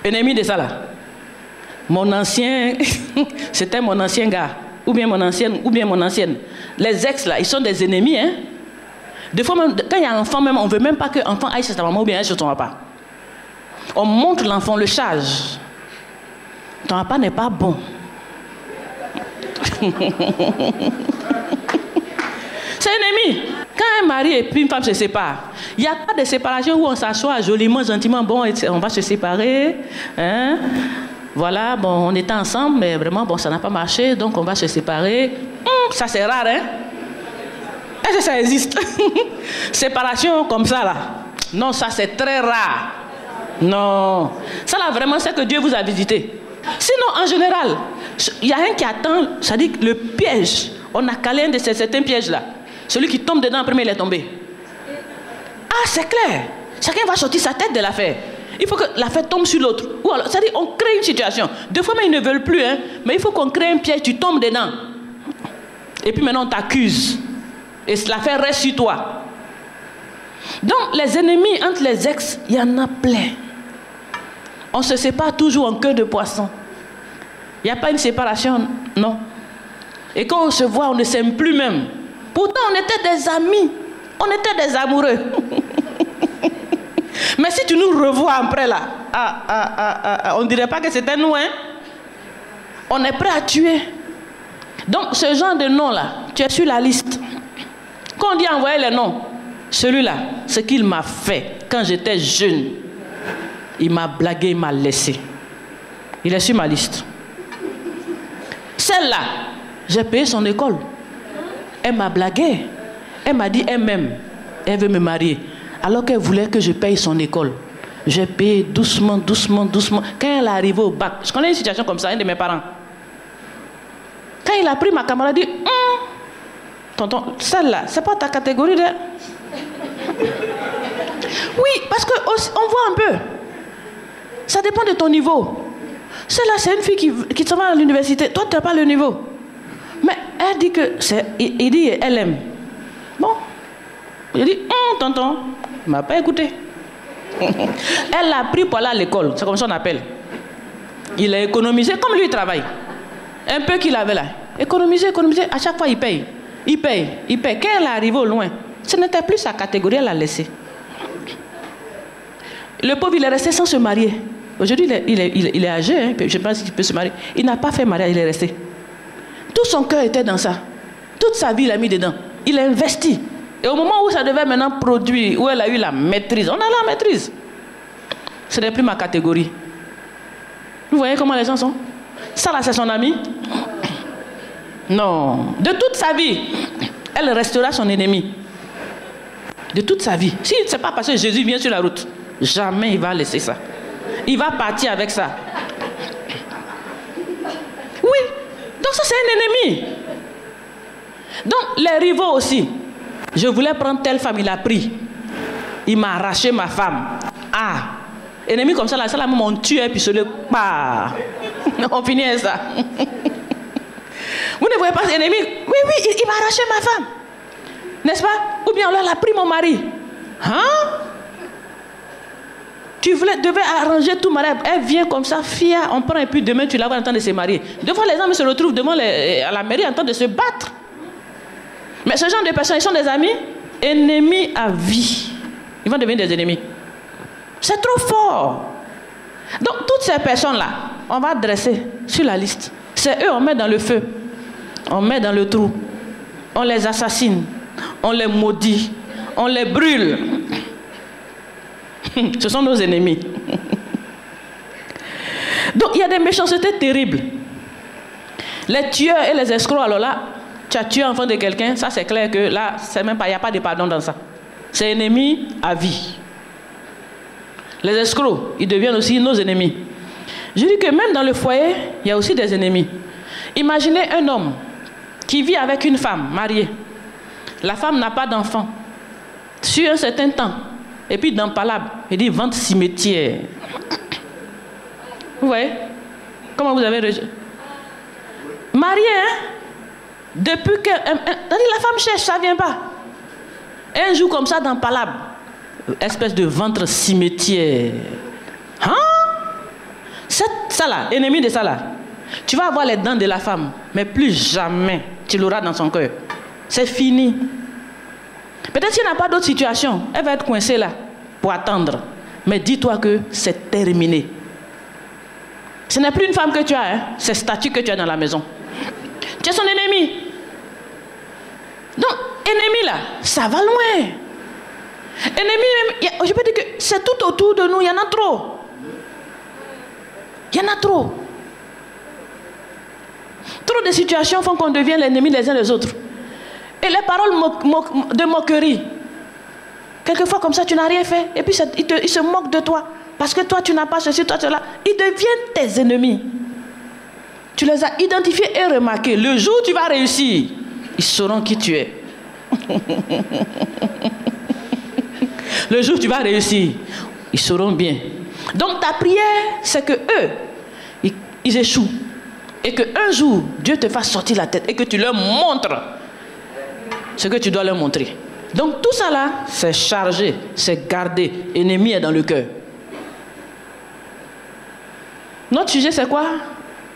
Ennemi de ça là. Mon ancien, c'était mon ancien gars. Ou bien mon ancienne. Les ex là, ils sont des ennemis. Hein? Des fois, même, quand il y a un enfant, même, on ne veut même pas que l'enfant aille chez sa maman ou bien aille chez son papa. On montre l'enfant, le charge. Ton papa n'est pas bon. C'est ennemi. Quand un mari et puis une femme se séparent, il n'y a pas de séparation où on s'assoit joliment, gentiment, bon, on va se séparer. Hein? Voilà, bon, on était ensemble, mais vraiment, bon, ça n'a pas marché, donc on va se séparer. Ça, c'est rare, hein? Est-ce que ça existe? Séparation comme ça, là. Non, ça, c'est très rare. Non. Ça, là, vraiment, c'est que Dieu vous a visité. Sinon, en général, il y a un qui attend, ça dit le piège. On a calé un de certains pièges-là. Celui qui tombe dedans, en premier, il est tombé. Ah, c'est clair. Chacun va sortir sa tête de l'affaire. Il faut que l'affaire tombe sur l'autre. Ou alors, c'est-à-dire, on crée une situation. Des fois, mais ils ne veulent plus, hein. Mais il faut qu'on crée un piège, tu tombes dedans. Et puis maintenant, on t'accuse. Et l'affaire reste sur toi. Donc, les ennemis entre les ex, il y en a plein. On se sépare toujours en queue de poisson. Il n'y a pas une séparation, non. Et quand on se voit, on ne s'aime plus même. Pourtant, on était des amis. On était des amoureux. Mais si tu nous revois après là, on ne dirait pas que c'était nous, hein. On est prêt à tuer. Donc, ce genre de nom-là, tu es sur la liste. Quand on dit envoyer les noms, celui-là, ce qu'il m'a fait quand j'étais jeune, il m'a blagué, il m'a laissé. Il est sur ma liste. Celle-là, j'ai payé son école. Elle m'a blagué. Elle m'a dit elle m'aime. Elle veut me marier. Alors qu'elle voulait que je paye son école. J'ai payé doucement, doucement, doucement. Quand elle est arrivée au bac, je connais une situation comme ça, un de mes parents. Quand il a pris ma camarade, il a dit tonton, celle-là, c'est pas ta catégorie de... Oui, parce qu'on voit un peu. Ça dépend de ton niveau. Celle-là, c'est une fille qui se va à l'université. Toi, tu n'as pas le niveau. Mais elle dit que c'est... Il dit, elle aime. Bon. Il dit, tonton, il ne m'a pas écouté. Elle l'a pris pour aller à l'école. C'est comme ça qu'on appelle. Il a économisé, comme lui, il travaille. Un peu qu'il avait là. Économiser. À chaque fois, il paye. Il paye. Quand elle est arrivée au loin, ce n'était plus sa catégorie, elle l'a laissé. Le pauvre, il est resté sans se marier. Aujourd'hui, il est âgé, hein, je ne sais pas s'il peut se marier. Il n'a pas fait mariage, il est resté. Tout son cœur était dans ça. Toute sa vie, il a mis dedans. Il a investi. Et au moment où ça devait maintenant produire, où elle a eu la maîtrise, on a la maîtrise. Ce n'est plus ma catégorie. Vous voyez comment les gens sont? Ça là, c'est son ami? Non. De toute sa vie, elle restera son ennemi. De toute sa vie. Si ce n'est pas parce que Jésus vient sur la route, jamais il va laisser ça. Il va partir avec ça. Oui. Donc ça, c'est un ennemi. Donc, les rivaux aussi. Je voulais prendre telle femme, il a pris. Il m'a arraché ma femme. Ah. Ennemi comme ça, là, on tue et puis se le part. On finit avec ça. Vous ne voyez pas cet ennemi? Oui, il m'a arraché ma femme. N'est-ce pas? Ou bien alors, elle a pris mon mari. Hein? Tu devais arranger tout mariage. Elle vient comme ça, fia, on prend et puis demain tu la vois en train de se marier. Des fois, les hommes se retrouvent devant à la mairie en train de se battre. Mais ce genre de personnes, ils sont des amis, ennemis à vie. Ils vont devenir des ennemis. C'est trop fort. Donc, toutes ces personnes-là, on va dresser sur la liste. C'est eux, on met dans le feu. On met dans le trou. On les assassine. On les maudit. On les brûle. Ce sont nos ennemis. Donc, il y a des méchancetés terribles. Les tueurs et les escrocs, alors là, tu as tué l'enfant de quelqu'un, ça c'est clair que là, c'est même pas, il n'y a pas de pardon dans ça. C'est ennemi à vie. Les escrocs, ils deviennent aussi nos ennemis. Je dis que même dans le foyer, il y a aussi des ennemis. Imaginez un homme qui vit avec une femme mariée. La femme n'a pas d'enfant. Sur un certain temps, et puis dans Palabre, il dit vente cimetière. Vous voyez? Comment vous avez rejeté? Marié, hein? Depuis que... la femme cherche, ça ne vient pas. Un jour comme ça dans Palabre, espèce de ventre cimetière. Hein? Ça là, ennemi de ça là. Tu vas avoir les dents de la femme, mais plus jamais tu l'auras dans son cœur. C'est fini. Peut-être qu'il n'y a pas d'autre situation. Elle va être coincée là pour attendre. Mais dis-toi que c'est terminé. Ce n'est plus une femme que tu as, hein? C'est statut que tu as dans la maison. Tu es son ennemi. Donc, ennemi là, ça va loin. Ennemi, je peux dire que c'est tout autour de nous, il y en a trop. Il y en a trop. Trop de situations font qu'on devient l'ennemi les uns des autres. Et les paroles de moquerie. Quelquefois comme ça, tu n'as rien fait. Et puis ils se moquent de toi. Parce que toi, tu n'as pas ceci, toi, cela. Ils deviennent tes ennemis. Tu les as identifiés et remarqués. Le jour où tu vas réussir, ils sauront qui tu es. Le jour où tu vas réussir, ils sauront bien. Donc ta prière, c'est que eux, ils échouent. Et qu'un jour, Dieu te fasse sortir la tête et que tu leur montres ce que tu dois leur montrer. Donc tout ça là, c'est chargé, c'est gardé. L'ennemi est dans le cœur. Notre sujet, c'est quoi?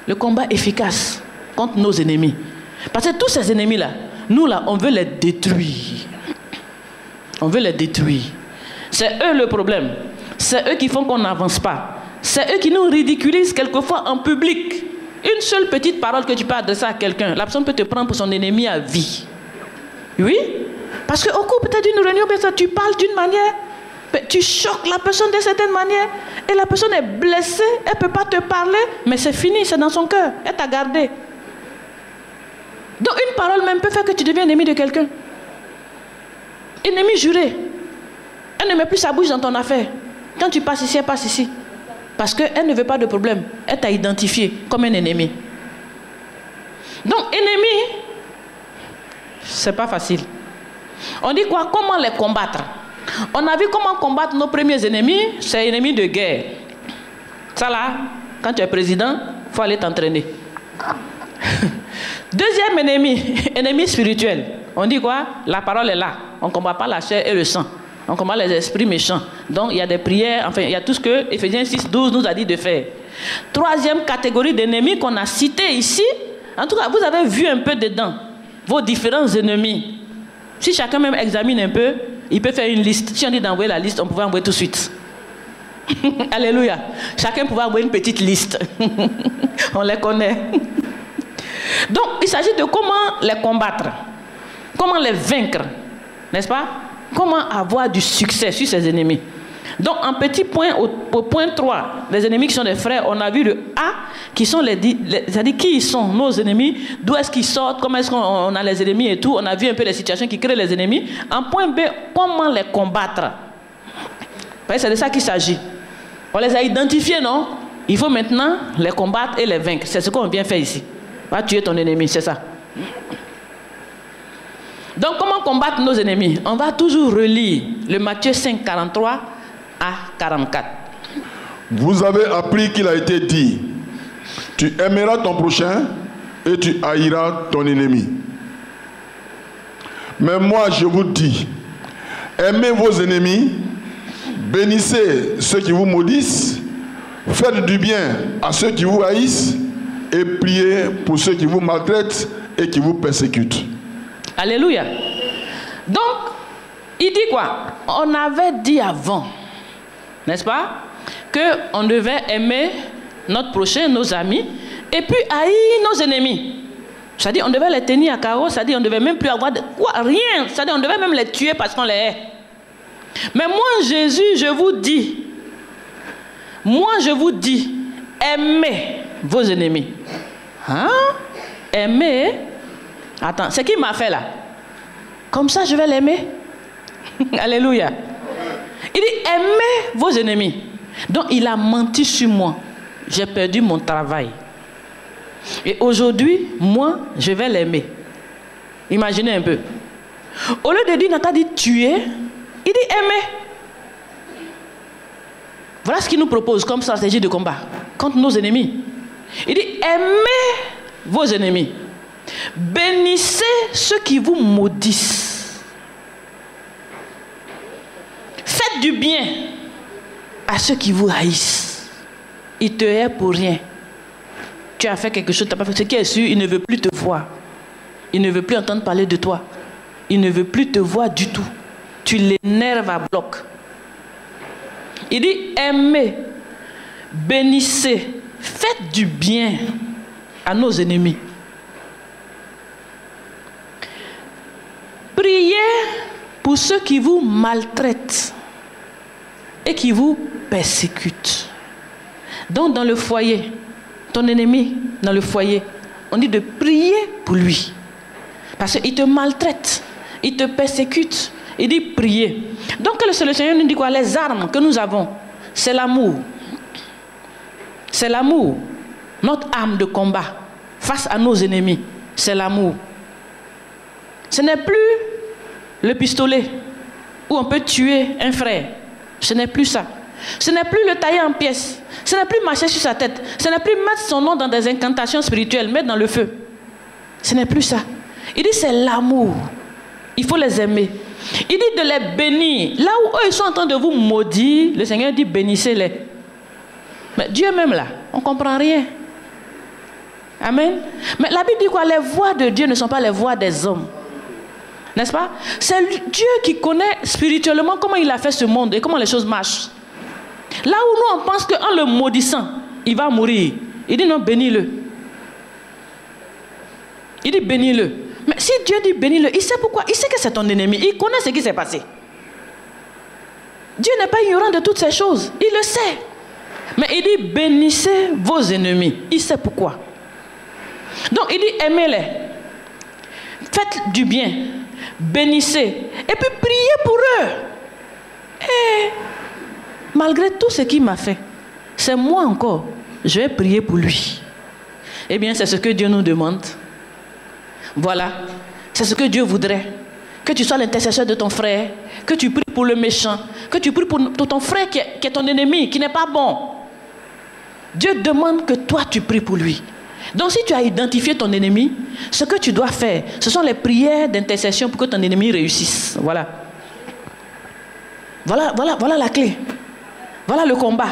Le combat efficace contre nos ennemis. Parce que tous ces ennemis-là, nous là, on veut les détruire. On veut les détruire. C'est eux le problème. C'est eux qui font qu'on n'avance pas. C'est eux qui nous ridiculisent quelquefois en public. Une seule petite parole que tu peux adresser à quelqu'un, la personne peut te prendre pour son ennemi à vie. Oui? Parce qu'au cours peut-être d'une réunion, tu parles d'une manière, tu choques la personne d'une certaine manière, et la personne est blessée, elle ne peut pas te parler, mais c'est fini, c'est dans son cœur, elle t'a gardé. Donc une parole même peut faire que tu deviens ennemi de quelqu'un. Ennemi juré. Elle ne met plus sa bouche dans ton affaire. Quand tu passes ici, elle passe ici. Parce qu'elle ne veut pas de problème. Elle t'a identifié comme un ennemi. Donc, ennemi, c'est pas facile. On dit quoi? Comment les combattre? On a vu comment combattre nos premiers ennemis. C'est ennemis de guerre. Ça là, quand tu es président, il faut aller t'entraîner. Deuxième ennemi, ennemi spirituel. On dit quoi? La parole est là. On ne combat pas la chair et le sang. On combat les esprits méchants. Donc il y a des prières, enfin il y a tout ce que Éphésiens 6, 12 nous a dit de faire. Troisième catégorie d'ennemis qu'on a cité ici. En tout cas, vous avez vu un peu dedans vos différents ennemis. Si chacun même examine un peu, il peut faire une liste. Si on dit d'envoyer la liste, on pouvait envoyer tout de suite. Alléluia. Chacun pouvait envoyer une petite liste. On les connaît. Donc il s'agit de comment les combattre. Comment les vaincre. N'est-ce pas? Comment avoir du succès sur ses ennemis. Donc, en petit point, au point 3, les ennemis qui sont des frères, on a vu le A, qui sont c'est-à-dire qui ils sont, nos ennemis, d'où est-ce qu'ils sortent, comment est-ce qu'on a les ennemis et tout. On a vu un peu les situations qui créent les ennemis. En point B, comment les combattre. C'est de ça qu'il s'agit. On les a identifiés, non? Il faut maintenant les combattre et les vaincre. C'est ce qu'on vient faire ici. Va tuer ton ennemi, c'est ça. Donc, comment combattre nos ennemis? On va toujours relire le Matthieu 5, 43 à 44. Vous avez appris qu'il a été dit, tu aimeras ton prochain et tu haïras ton ennemi. Mais moi, je vous dis, aimez vos ennemis, bénissez ceux qui vous maudissent, faites du bien à ceux qui vous haïssent et priez pour ceux qui vous maltraitent et qui vous persécutent. Alléluia. Donc, il dit quoi? On avait dit avant, n'est-ce pas, qu'on devait aimer notre prochain, nos amis, et puis haïr nos ennemis. C'est-à-dire, on devait les tenir à carreau, c'est-à-dire, on ne devait même plus avoir rien. C'est-à-dire, on devait même les tuer parce qu'on les hait. Mais moi, Jésus, je vous dis, aimez vos ennemis. Hein? Aimez. Attends, c'est qui m'a fait là? Comme ça, je vais l'aimer. Alléluia. Il dit, aimez vos ennemis. Donc, il a menti sur moi. J'ai perdu mon travail. Et aujourd'hui, moi, je vais l'aimer. Imaginez un peu. Au lieu de dire, n'a pas dit tuer, il dit aimer. Voilà ce qu'il nous propose comme stratégie de combat contre nos ennemis. Il dit, aimez vos ennemis. Bénissez ceux qui vous maudissent. Faites du bien à ceux qui vous haïssent. Ils te haïssent pour rien. Tu as fait quelque chose, tu n'as pas fait. Ce qui est sûr, il ne veut plus te voir. Il ne veut plus entendre parler de toi. Il ne veut plus te voir du tout. Tu l'énerves à bloc. Il dit, aimez, bénissez, faites du bien à nos ennemis. Priez pour ceux qui vous maltraitent et qui vous persécutent. Donc dans le foyer, ton ennemi dans le foyer, on dit de prier pour lui. Parce qu'il te maltraite, il te persécute. Il dit prier. Donc le Seigneur nous dit quoi? Les armes que nous avons, c'est l'amour. C'est l'amour. Notre arme de combat face à nos ennemis, c'est l'amour. Ce n'est plus le pistolet où on peut tuer un frère. Ce n'est plus ça. Ce n'est plus le tailler en pièces. Ce n'est plus marcher sur sa tête. Ce n'est plus mettre son nom dans des incantations spirituelles, mettre dans le feu. Ce n'est plus ça. Il dit c'est l'amour. Il faut les aimer. Il dit de les bénir. Là où eux ils sont en train de vous maudire, le Seigneur dit bénissez-les. Mais Dieu même là, on ne comprend rien. Amen. Mais la Bible dit quoi? Les voies de Dieu ne sont pas les voies des hommes. N'est-ce pas? C'est Dieu qui connaît spirituellement comment il a fait ce monde et comment les choses marchent. Là où nous on pense qu'en le maudissant, il va mourir. Il dit non, bénis-le. Il dit bénis-le. Mais si Dieu dit bénis-le, il sait pourquoi. Il sait que c'est ton ennemi. Il connaît ce qui s'est passé. Dieu n'est pas ignorant de toutes ces choses. Il le sait. Mais il dit bénissez vos ennemis. Il sait pourquoi. Donc il dit aimez-les. Faites du bien. Bénissez. Et puis priez pour eux. Et malgré tout ce qu'il m'a fait, c'est moi encore. Je vais prier pour lui. Eh bien, c'est ce que Dieu nous demande. Voilà. C'est ce que Dieu voudrait. Que tu sois l'intercesseur de ton frère. Que tu pries pour le méchant. Que tu pries pour ton frère qui est ton ennemi, qui n'est pas bon. Dieu demande que toi, tu pries pour lui. Donc, si tu as identifié ton ennemi, ce que tu dois faire, ce sont les prières d'intercession pour que ton ennemi réussisse. Voilà. Voilà la clé. Voilà le combat.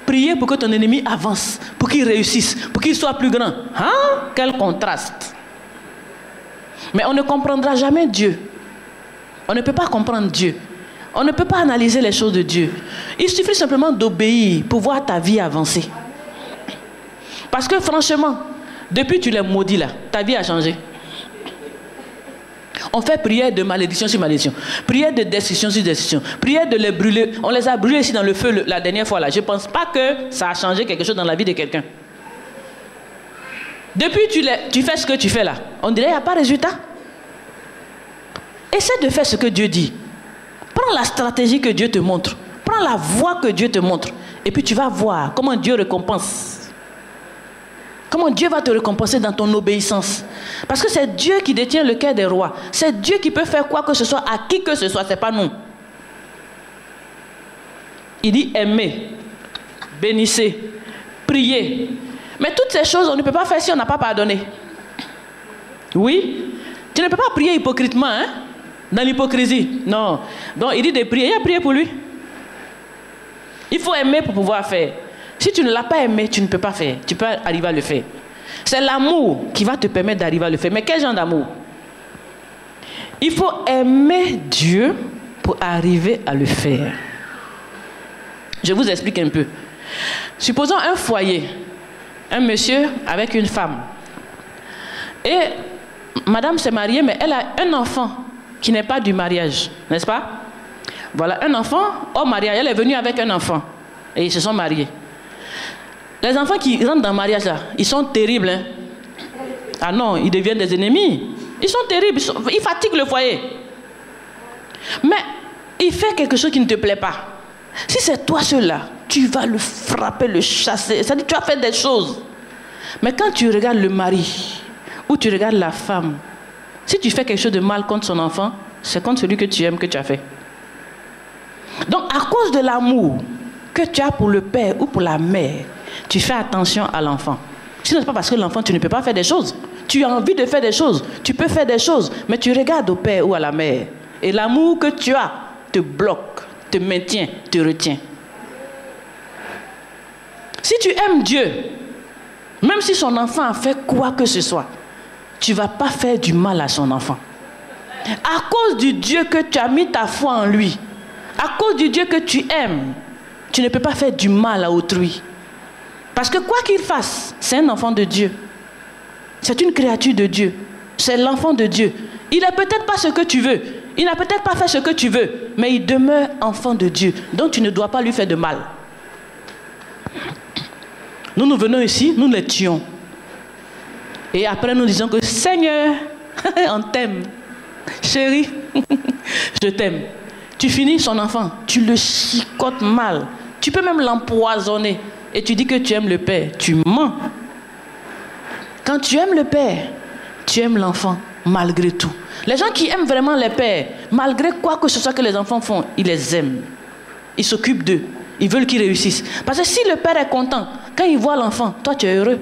Prier pour que ton ennemi avance, pour qu'il réussisse, pour qu'il soit plus grand. Hein? Quel contraste. Mais on ne comprendra jamais Dieu. On ne peut pas comprendre Dieu. On ne peut pas analyser les choses de Dieu. Il suffit simplement d'obéir pour voir ta vie avancer. Parce que franchement, depuis que tu l'as maudit là, ta vie a changé. On fait prière de malédiction sur malédiction, prière de destruction sur destruction, prière de les brûler. On les a brûlés ici dans le feu la dernière fois là. Je ne pense pas que ça a changé quelque chose dans la vie de quelqu'un. Depuis que tu fais ce que tu fais là, on dirait qu'il n'y a pas de résultat. Essaie de faire ce que Dieu dit. Prends la stratégie que Dieu te montre. Prends la voie que Dieu te montre. Et puis tu vas voir comment Dieu récompense. Comment Dieu va te récompenser dans ton obéissance. Parce que c'est Dieu qui détient le cœur des rois. C'est Dieu qui peut faire quoi que ce soit à qui que ce soit. Ce n'est pas nous. Il dit aimez, bénissez, priez. Mais toutes ces choses, on ne peut pas faire si on n'a pas pardonné. Oui. Tu ne peux pas prier hypocritement, hein? Dans l'hypocrisie. Non. Donc il dit de prier. Il a prié pour lui. Il faut aimer pour pouvoir faire. Si tu ne l'as pas aimé, tu ne peux pas faire. Tu peux arriver à le faire. C'est l'amour qui va te permettre d'arriver à le faire. Mais quel genre d'amour? Il faut aimer Dieu pour arriver à le faire. Je vous explique un peu. Supposons un foyer. Un monsieur avec une femme. Et madame s'est mariée, mais elle a un enfant qui n'est pas du mariage. N'est-ce pas? Voilà, un enfant au mariage. Elle est venue avec un enfant. Et ils se sont mariés. Les enfants qui rentrent dans le mariage là, ils sont terribles. Hein? Ah non, ils deviennent des ennemis. Ils sont terribles, ils fatiguent le foyer. Mais il fait quelque chose qui ne te plaît pas. Si c'est toi ceux-là, tu vas le frapper, le chasser. C'est-à-dire tu vas faire des choses. Mais quand tu regardes le mari, ou tu regardes la femme, si tu fais quelque chose de mal contre son enfant, c'est contre celui que tu aimes que tu as fait. Donc à cause de l'amour que tu as pour le père ou pour la mère, tu fais attention à l'enfant. Sinon, ce n'est pas parce que l'enfant, tu ne peux pas faire des choses. Tu as envie de faire des choses. Tu peux faire des choses. Mais tu regardes au père ou à la mère. Et l'amour que tu as te bloque, te maintient, te retient. Si tu aimes Dieu, même si son enfant a fait quoi que ce soit, tu ne vas pas faire du mal à son enfant. À cause du Dieu que tu as mis ta foi en lui, à cause du Dieu que tu aimes, tu ne peux pas faire du mal à autrui. Parce que quoi qu'il fasse, c'est un enfant de Dieu. C'est une créature de Dieu. C'est l'enfant de Dieu. Il n'est peut-être pas ce que tu veux. Il n'a peut-être pas fait ce que tu veux. Mais il demeure enfant de Dieu. Donc tu ne dois pas lui faire de mal. Nous venons ici, nous les tuons. Et après nous disons que Seigneur, On t'aime. Chérie, je t'aime. Tu finis son enfant, tu le chicotes mal. Tu peux même l'empoisonner. Et tu dis que tu aimes le père. Tu mens. Quand tu aimes le père, tu aimes l'enfant malgré tout. Les gens qui aiment vraiment les pères, malgré quoi que ce soit que les enfants font, ils les aiment. Ils s'occupent d'eux. Ils veulent qu'ils réussissent. Parce que si le père est content, quand il voit l'enfant, toi tu es heureux.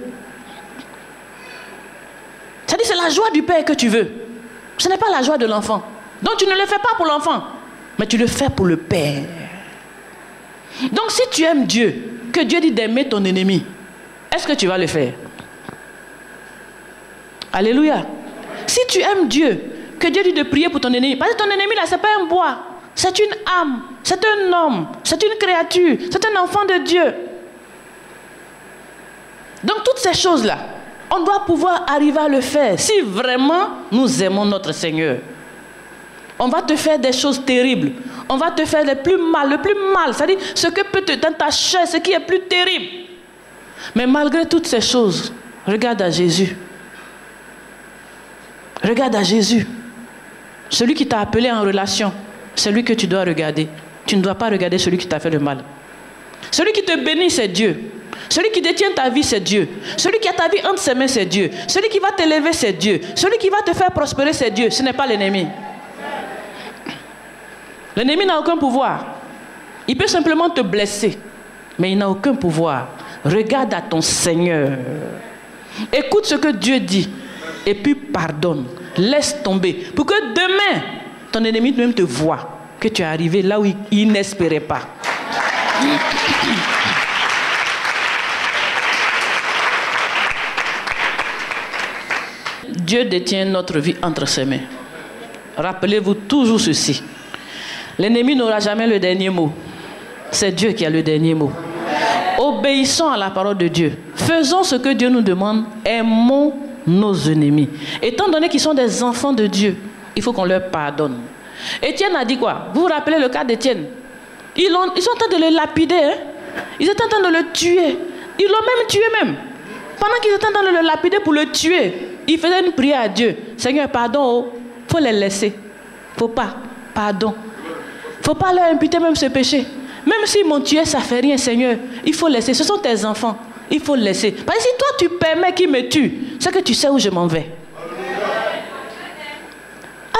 C'est-à-dire c'est la joie du père que tu veux. Ce n'est pas la joie de l'enfant. Donc tu ne le fais pas pour l'enfant, mais tu le fais pour le père. Donc si tu aimes Dieu, que Dieu dit d'aimer ton ennemi, est-ce que tu vas le faire? Alléluia. Si tu aimes Dieu, que Dieu dit de prier pour ton ennemi, parce que ton ennemi là, ce n'est pas un bois, c'est une âme, c'est un homme, c'est une créature, c'est un enfant de Dieu. Donc toutes ces choses-là, on doit pouvoir arriver à le faire si vraiment nous aimons notre Seigneur. On va te faire des choses terribles. On va te faire le plus mal, c'est-à-dire ce que peut te dans ta chair, ce qui est plus terrible. Mais malgré toutes ces choses, regarde à Jésus. Regarde à Jésus. Celui qui t'a appelé en relation, c'est lui que tu dois regarder. Tu ne dois pas regarder celui qui t'a fait le mal. Celui qui te bénit, c'est Dieu. Celui qui détient ta vie, c'est Dieu. Celui qui a ta vie entre ses mains, c'est Dieu. Celui qui va t'élever, c'est Dieu. Celui qui va te faire prospérer, c'est Dieu. Ce n'est pas l'ennemi. L'ennemi n'a aucun pouvoir. Il peut simplement te blesser, mais il n'a aucun pouvoir. Regarde à ton Seigneur. Écoute ce que Dieu dit et puis pardonne. Laisse tomber. Pour que demain, ton ennemi même te voie que tu es arrivé là où il n'espérait pas. Dieu détient notre vie entre ses mains. Rappelez-vous toujours ceci. L'ennemi n'aura jamais le dernier mot. C'est Dieu qui a le dernier mot. Obéissons à la parole de Dieu. Faisons ce que Dieu nous demande. Aimons nos ennemis. Étant donné qu'ils sont des enfants de Dieu, il faut qu'on leur pardonne. Étienne a dit quoi? Vous vous rappelez le cas d'Étienne? Ils sont en train de le lapider. Hein? Ils étaient en train de le tuer. Ils l'ont même tué même. Pendant qu'ils étaient en train de le lapider pour le tuer, il faisait une prière à Dieu. Seigneur, pardon. Il faut les laisser. Il ne faut pas. Pardon. Il ne faut pas leur imputer même ce péché. Même s'ils m'ont tué, ça ne fait rien, Seigneur. Il faut laisser. Ce sont tes enfants. Il faut laisser. Parce que si toi, tu permets qu'ils me tuent, c'est que tu sais où je m'en vais.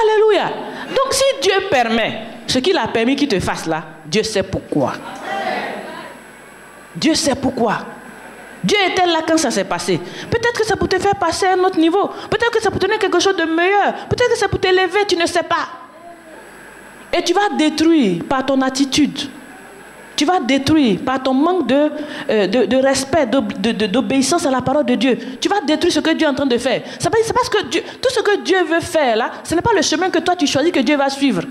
Alléluia. Donc, si Dieu permet ce qu'il a permis qu'il te fasse là, Dieu sait pourquoi. Dieu sait pourquoi. Dieu était là quand ça s'est passé. Peut-être que ça pour te faire passer à un autre niveau. Peut-être que ça pour te donner quelque chose de meilleur. Peut-être que ça pour t'élever, tu ne sais pas. Et tu vas détruire par ton attitude. Tu vas détruire par ton manque de respect, d'obéissance à la parole de Dieu. Tu vas détruire ce que Dieu est en train de faire. C'est parce que Dieu, tout ce que Dieu veut faire là, ce n'est pas le chemin que toi tu choisis que Dieu va suivre.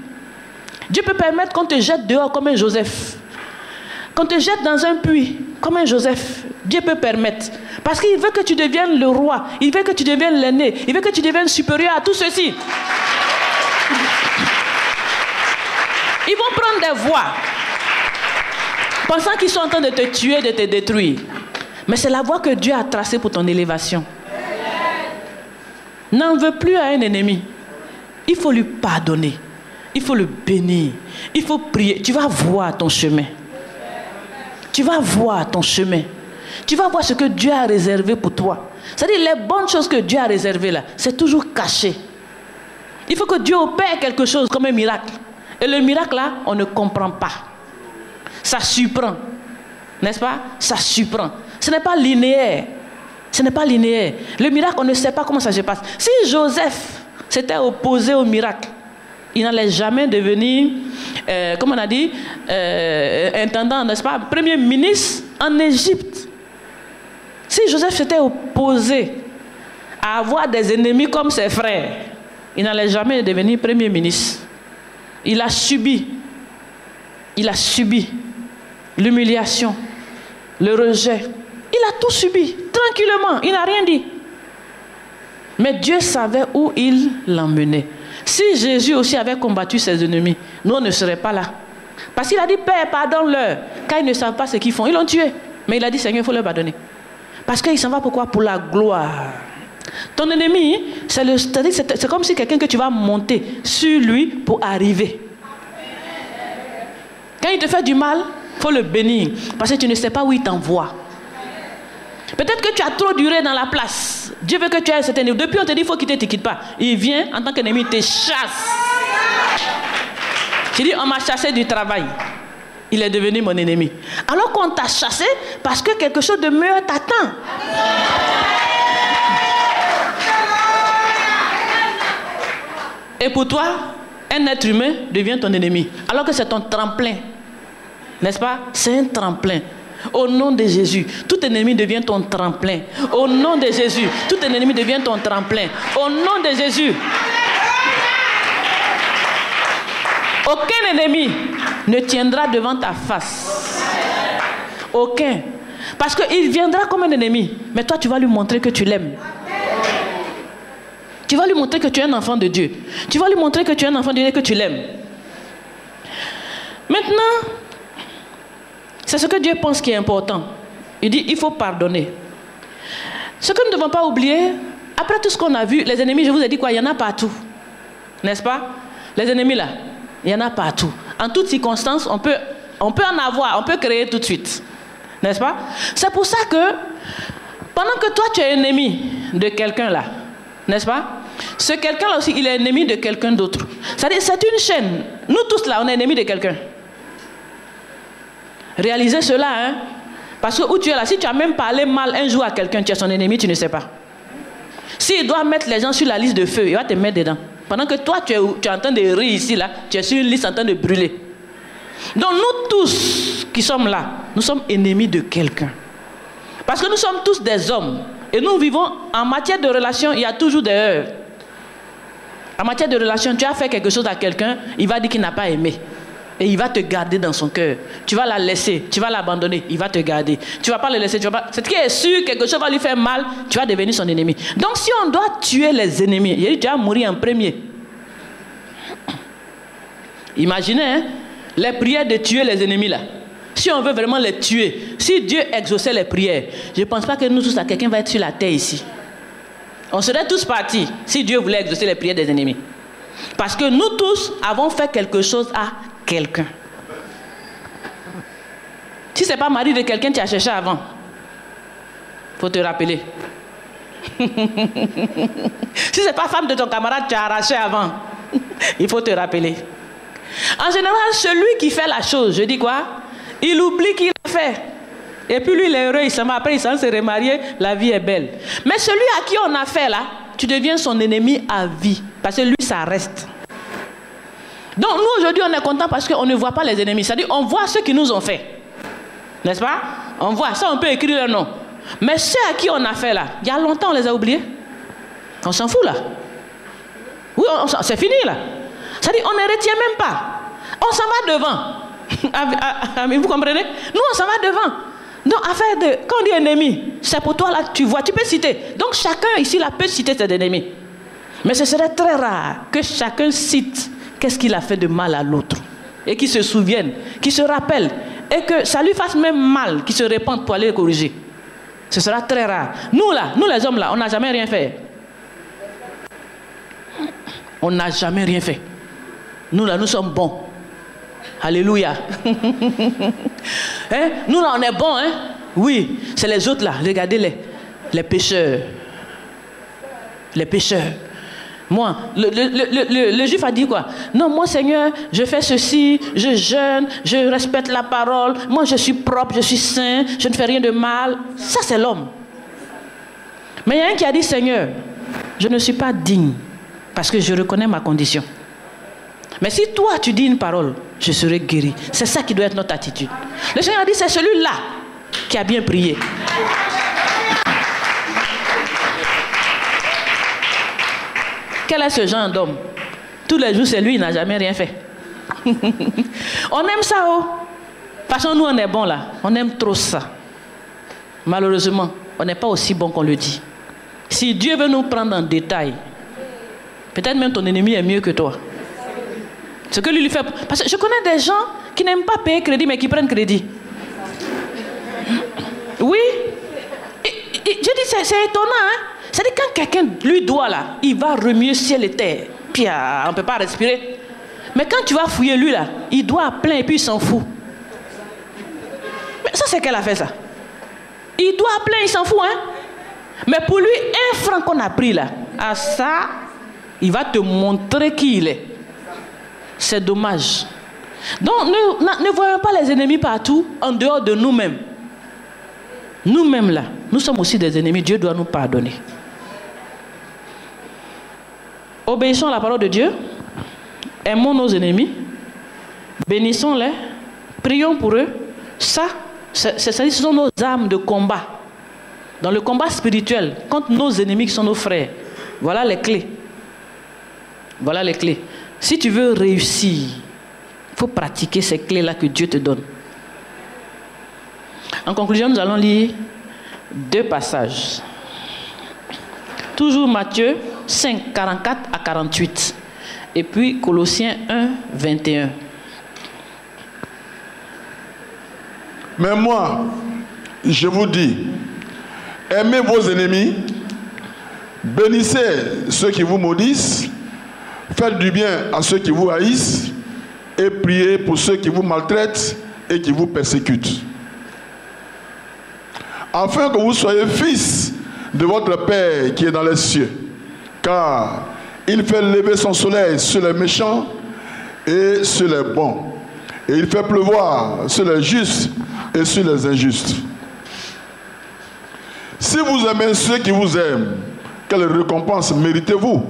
Dieu peut permettre qu'on te jette dehors comme un Joseph. Qu'on te jette dans un puits comme un Joseph. Dieu peut permettre. Parce qu'il veut que tu deviennes le roi. Il veut que tu deviennes l'aîné. Il veut que tu deviennes supérieur à tout ceci. Ils vont prendre des voies, pensant qu'ils sont en train de te tuer, de te détruire. Mais c'est la voie que Dieu a tracée pour ton élévation. N'en veux plus à un ennemi. Il faut lui pardonner. Il faut le bénir. Il faut prier. Tu vas voir ton chemin. Tu vas voir ton chemin. Tu vas voir ce que Dieu a réservé pour toi. C'est-à-dire les bonnes choses que Dieu a réservées là, c'est toujours caché. Il faut que Dieu opère quelque chose comme un miracle. Et le miracle là, on ne comprend pas. Ça surprend. N'est-ce pas? Ça surprend. Ce n'est pas linéaire. Ce n'est pas linéaire. Le miracle, on ne sait pas comment ça se passe. Si Joseph s'était opposé au miracle, il n'allait jamais devenir, comme on a dit, intendant, n'est-ce pas, premier ministre en Égypte. Si Joseph s'était opposé à avoir des ennemis comme ses frères, il n'allait jamais devenir premier ministre. Il a subi l'humiliation, le rejet. Il a tout subi, tranquillement, il n'a rien dit. Mais Dieu savait où il l'emmenait. Si Jésus aussi avait combattu ses ennemis, nous on ne serait pas là. Parce qu'il a dit, Père, pardonne-leur, car ils ne savent pas ce qu'ils font. Ils l'ont tué. Mais il a dit, Seigneur, il faut leur pardonner. Parce qu'il s'en va pourquoi? Pour la gloire. Ton ennemi, c'est comme si quelqu'un que tu vas monter sur lui pour arriver. Quand il te fait du mal, il faut le bénir. Parce que tu ne sais pas où il t'envoie. Peut-être que tu as trop duré dans la place. Dieu veut que tu aies cet ennemi. Depuis on te dit, il faut quitter, tu ne quittes pas. Il vient en tant qu'ennemi, il te chasse. Tu dis, on m'a chassé du travail. Il est devenu mon ennemi. Alors qu'on t'a chassé parce que quelque chose de meilleur t'attend. Et pour toi, un être humain devient ton ennemi. Alors que c'est ton tremplin. N'est-ce pas? C'est un tremplin. Au nom de Jésus, tout ennemi devient ton tremplin. Au nom de Jésus, tout ennemi devient ton tremplin. Au nom de Jésus. Aucun ennemi ne tiendra devant ta face. Aucun. Parce qu'il viendra comme un ennemi. Mais toi, tu vas lui montrer que tu l'aimes. Tu vas lui montrer que tu es un enfant de Dieu. Tu vas lui montrer que tu es un enfant de Dieu et que tu l'aimes. Maintenant, c'est ce que Dieu pense qui est important. Il dit, il faut pardonner. Ce que nous ne devons pas oublier, après tout ce qu'on a vu, les ennemis, je vous ai dit quoi, il y en a partout. N'est-ce pas? Les ennemis là, il y en a partout. En toutes circonstances, on peut en avoir, on peut créer tout de suite. N'est-ce pas? C'est pour ça que, pendant que toi tu es ennemi de quelqu'un là, n'est-ce pas? Ce quelqu'un-là aussi, il est ennemi de quelqu'un d'autre. C'est-à-dire, c'est une chaîne. Nous tous là, on est ennemis de quelqu'un. Réalisez cela, hein? Parce que où tu es là, si tu as même parlé mal un jour à quelqu'un, tu es son ennemi, tu ne sais pas. S'il doit mettre les gens sur la liste de feu, il va te mettre dedans. Pendant que toi, tu es en train de rire ici, là, tu es sur une liste en train de brûler. Donc nous tous qui sommes là, nous sommes ennemis de quelqu'un. Parce que nous sommes tous des hommes. Et nous vivons, en matière de relation, il y a toujours des heurts. En matière de relation, tu as fait quelque chose à quelqu'un, il va dire qu'il n'a pas aimé. Et il va te garder dans son cœur. Tu vas la laisser, tu vas l'abandonner, il va te garder. Tu ne vas pas le laisser, tu vas pas... C'est qui est sûr, quelque chose va lui faire mal, tu vas devenir son ennemi. Donc si on doit tuer les ennemis, il dit, tu vas mourir en premier. Imaginez, hein, les prières de tuer les ennemis là. Si on veut vraiment les tuer, si Dieu exauçait les prières, je ne pense pas que nous tous, là, quelqu'un va être sur la terre ici. On serait tous partis si Dieu voulait exaucer les prières des ennemis. Parce que nous tous avons fait quelque chose à quelqu'un. Si ce n'est pas mari de quelqu'un, tu as cherché avant. Il faut te rappeler. Si ce n'est pas femme de ton camarade, tu as arraché avant. Il faut te rappeler. En général, celui qui fait la chose, je dis quoi? Il oublie qu'il a fait. Et puis lui, il est heureux, il s'en va. Après, il s'en se remarier, la vie est belle. Mais celui à qui on a fait là, tu deviens son ennemi à vie. Parce que lui, ça reste. Donc nous, aujourd'hui, on est content parce qu'on ne voit pas les ennemis. C'est-à-dire, on voit ceux qui nous ont fait. N'est-ce pas? On voit, ça on peut écrire leur nom. Mais ceux à qui on a fait là, il y a longtemps, on les a oubliés. On s'en fout là. Oui, c'est fini là. C'est-à-dire, on ne retient même pas. On s'en va devant. Vous comprenez? Nous, on s'en va devant. Donc, quand on dit ennemi, c'est pour toi là, tu vois, tu peux citer. Donc, chacun ici là peut citer ses ennemis. Mais ce serait très rare que chacun cite qu'est-ce qu'il a fait de mal à l'autre. Et qu'il se souvienne, qu'il se rappelle. Et que ça lui fasse même mal, qu'il se répande pour aller le corriger. Ce sera très rare. Nous là, nous les hommes là, on n'a jamais rien fait. On n'a jamais rien fait. Nous là, nous sommes bons. Alléluia. Hein? Nous là, on est bons, hein? Oui, c'est les autres là. Regardez les pécheurs. Les pécheurs. Moi, le juif a dit quoi? Non, moi Seigneur, je fais ceci, je jeûne, je respecte la parole, moi je suis propre, je suis saint, je ne fais rien de mal. Ça c'est l'homme. Mais il y a un qui a dit, Seigneur, je ne suis pas digne parce que je reconnais ma condition. Mais si toi tu dis une parole, je serai guéri. C'est ça qui doit être notre attitude. Le Seigneur a dit, c'est celui-là qui a bien prié. Quel est ce genre d'homme? Tous les jours, c'est lui, il n'a jamais rien fait. On aime ça, oh. Parce que nous, on est bons là. On aime trop ça. Malheureusement, on n'est pas aussi bon qu'on le dit. Si Dieu veut nous prendre en détail, peut-être même ton ennemi est mieux que toi. Ce que lui fait... Parce que je connais des gens qui n'aiment pas payer crédit, mais qui prennent crédit. Oui. Je dis, c'est étonnant, hein? C'est-à-dire quand quelqu'un lui doit là, il va remuer ciel et terre. Puis on ne peut pas respirer. Mais quand tu vas fouiller lui là, il doit à plein et puis il s'en fout. Mais ça c'est qu'elle a fait ça. Il doit à plein, il s'en fout, hein. Mais pour lui, 1 franc qu'on a pris là, à ça, il va te montrer qui il est. C'est dommage. Donc ne voyons pas les ennemis partout en dehors de nous-mêmes. Nous-mêmes là, nous sommes aussi des ennemis. Dieu doit nous pardonner. Obéissons à la parole de Dieu. Aimons nos ennemis. Bénissons-les. Prions pour eux. Ça, ce sont nos armes de combat. Dans le combat spirituel, contre nos ennemis qui sont nos frères. Voilà les clés. Voilà les clés. Si tu veux réussir, il faut pratiquer ces clés-là que Dieu te donne. En conclusion, nous allons lire 2 passages. Toujours Matthieu 5, 44 à 48. Et puis Colossiens 1, 21. Mais moi, je vous dis, aimez vos ennemis, bénissez ceux qui vous maudissent, faites du bien à ceux qui vous haïssent, et priez pour ceux qui vous maltraitent et qui vous persécutent. Afin que vous soyez fils de votre Père qui est dans les cieux. Car il fait lever son soleil sur les méchants et sur les bons. Et il fait pleuvoir sur les justes et sur les injustes. Si vous aimez ceux qui vous aiment, quelle récompense méritez-vous?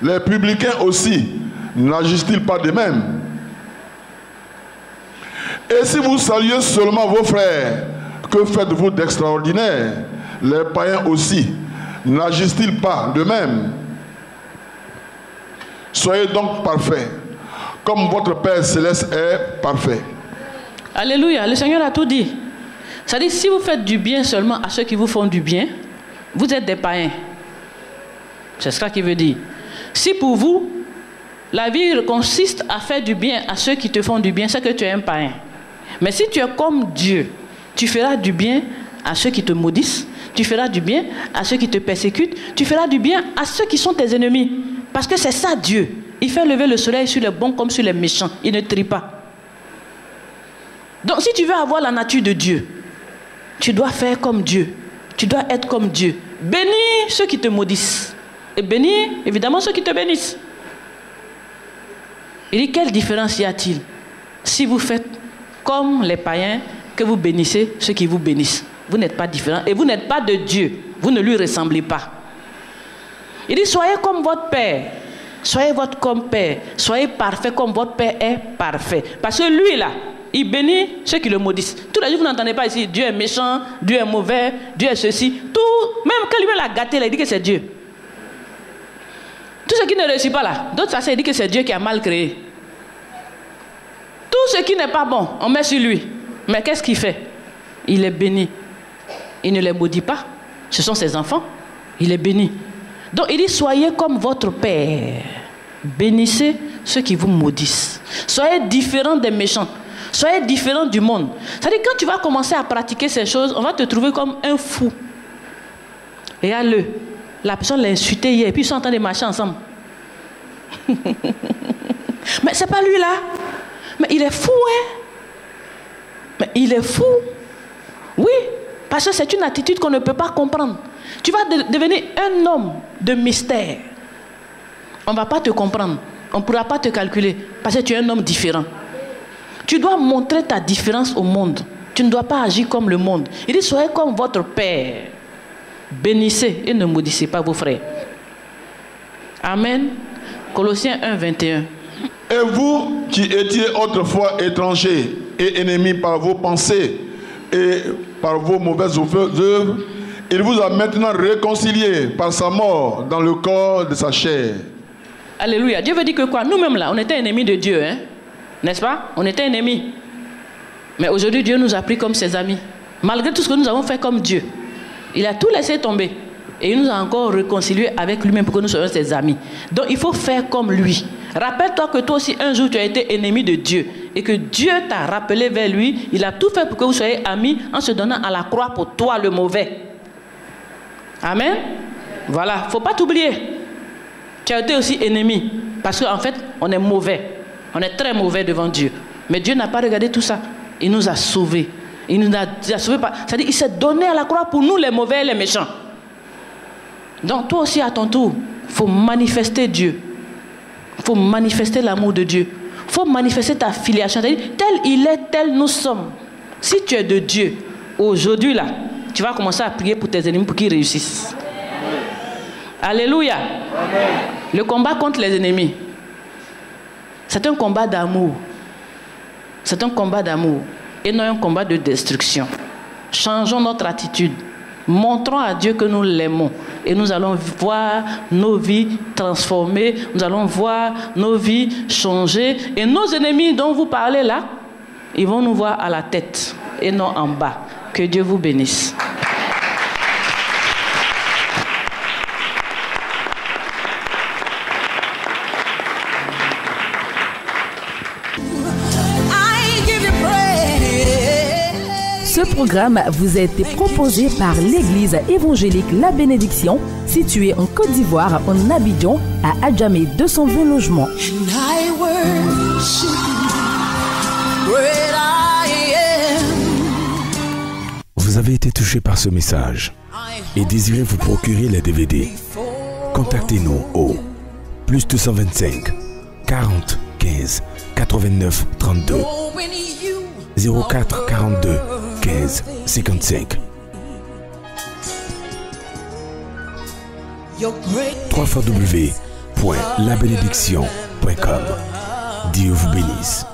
Les publicains aussi, n'agissent-ils pas de même? Et si vous saluez seulement vos frères, que faites-vous d'extraordinaire? Les païens aussi, n'agissent-ils pas de même? Soyez donc parfaits, comme votre Père Céleste est parfait. Alléluia, le Seigneur a tout dit. C'est-à-dire, si vous faites du bien seulement à ceux qui vous font du bien, vous êtes des païens. C'est ça qu'il veut dire. Si pour vous, la vie consiste à faire du bien à ceux qui te font du bien, c'est que tu es un païen. Mais si tu es comme Dieu, tu feras du bien à ceux qui te maudissent, tu feras du bien à ceux qui te persécutent, tu feras du bien à ceux qui sont tes ennemis. Parce que c'est ça Dieu. Il fait lever le soleil sur les bons comme sur les méchants. Il ne trie pas. Donc si tu veux avoir la nature de Dieu, tu dois faire comme Dieu. Tu dois être comme Dieu. Bénis ceux qui te maudissent. Et bénis évidemment ceux qui te bénissent. Il dit, quelle différence y a-t-il si vous faites comme les païens, que vous bénissez ceux qui vous bénissent? Vous n'êtes pas différents et vous n'êtes pas de Dieu. Vous ne lui ressemblez pas. Il dit, soyez comme votre Père. Soyez votre comme Père. Soyez parfait comme votre Père est parfait. Parce que lui là, il bénit ceux qui le maudissent. Tous les jours, vous n'entendez pas ici, Dieu est méchant, Dieu est mauvais, Dieu est ceci. Tout, même quand lui l'a gâté, là, il dit que c'est Dieu. Tout ce qui ne réussit pas là, d'autres façons, il dit que c'est Dieu qui a mal créé. Tout ce qui n'est pas bon, on met sur lui. Mais qu'est-ce qu'il fait? Il est béni. Il ne les maudit pas. Ce sont ses enfants. Il est béni. Donc il dit, soyez comme votre Père. Bénissez ceux qui vous maudissent. Soyez différents des méchants. Soyez différents du monde. C'est-à-dire quand tu vas commencer à pratiquer ces choses, on va te trouver comme un fou. Regarde-le. La personne l'a insulté hier et puis ils sont en train de marcher ensemble. Mais c'est pas lui là. Mais il est fou, hein? Mais il est fou. Oui, parce que c'est une attitude qu'on ne peut pas comprendre. Tu vas devenir un homme de mystère. On ne va pas te comprendre. On ne pourra pas te calculer parce que tu es un homme différent. Tu dois montrer ta différence au monde. Tu ne dois pas agir comme le monde. Il dit, soyez comme votre Père. Bénissez et ne maudissez pas vos frères. Amen. Colossiens 1, 21. Et vous qui étiez autrefois étrangers et ennemis par vos pensées et par vos mauvaises œuvres, il vous a maintenant réconciliés par sa mort dans le corps de sa chair. Alléluia. Dieu veut dire que quoi? Nous-mêmes là, on était ennemis de Dieu, hein? N'est-ce pas? On était ennemis. Mais aujourd'hui, Dieu nous a pris comme ses amis. Malgré tout ce que nous avons fait comme Dieu, il a tout laissé tomber. Et il nous a encore réconciliés avec lui-même pour que nous soyons ses amis. Donc il faut faire comme lui. Rappelle-toi que toi aussi, un jour, tu as été ennemi de Dieu. Et que Dieu t'a rappelé vers lui. Il a tout fait pour que vous soyez amis en se donnant à la croix pour toi le mauvais. Amen. Voilà, faut pas t'oublier. Tu as été aussi ennemi. Parce qu'en fait, on est mauvais. On est très mauvais devant Dieu. Mais Dieu n'a pas regardé tout ça. Il nous a sauvés. Il nous a sauvés. C'est-à-dire qu'il s'est donné à la croix pour nous, les mauvais et les méchants. Donc toi aussi, à ton tour, il faut manifester Dieu. Il faut manifester l'amour de Dieu. Il faut manifester ta filiation. C'est-à-dire, tel il est, tel nous sommes. Si tu es de Dieu, aujourd'hui là, tu vas commencer à prier pour tes ennemis pour qu'ils réussissent. Alléluia. Amen. Le combat contre les ennemis, c'est un combat d'amour. C'est un combat d'amour et non un combat de destruction. Changeons notre attitude. Montrons à Dieu que nous l'aimons. Et nous allons voir nos vies transformées. Nous allons voir nos vies changer. Et nos ennemis dont vous parlez là, ils vont nous voir à la tête et non en bas. Que Dieu vous bénisse. Ce programme vous a été proposé par l'Église évangélique La Bénédiction, située en Côte d'Ivoire, en Abidjan, à Adjamé 220 logements. Vous avez été touché par ce message et désirez vous procurer les DVD. Contactez-nous au +225 40 15 89 32 04 42 15 55 www.labénédiction.com. Dieu vous bénisse.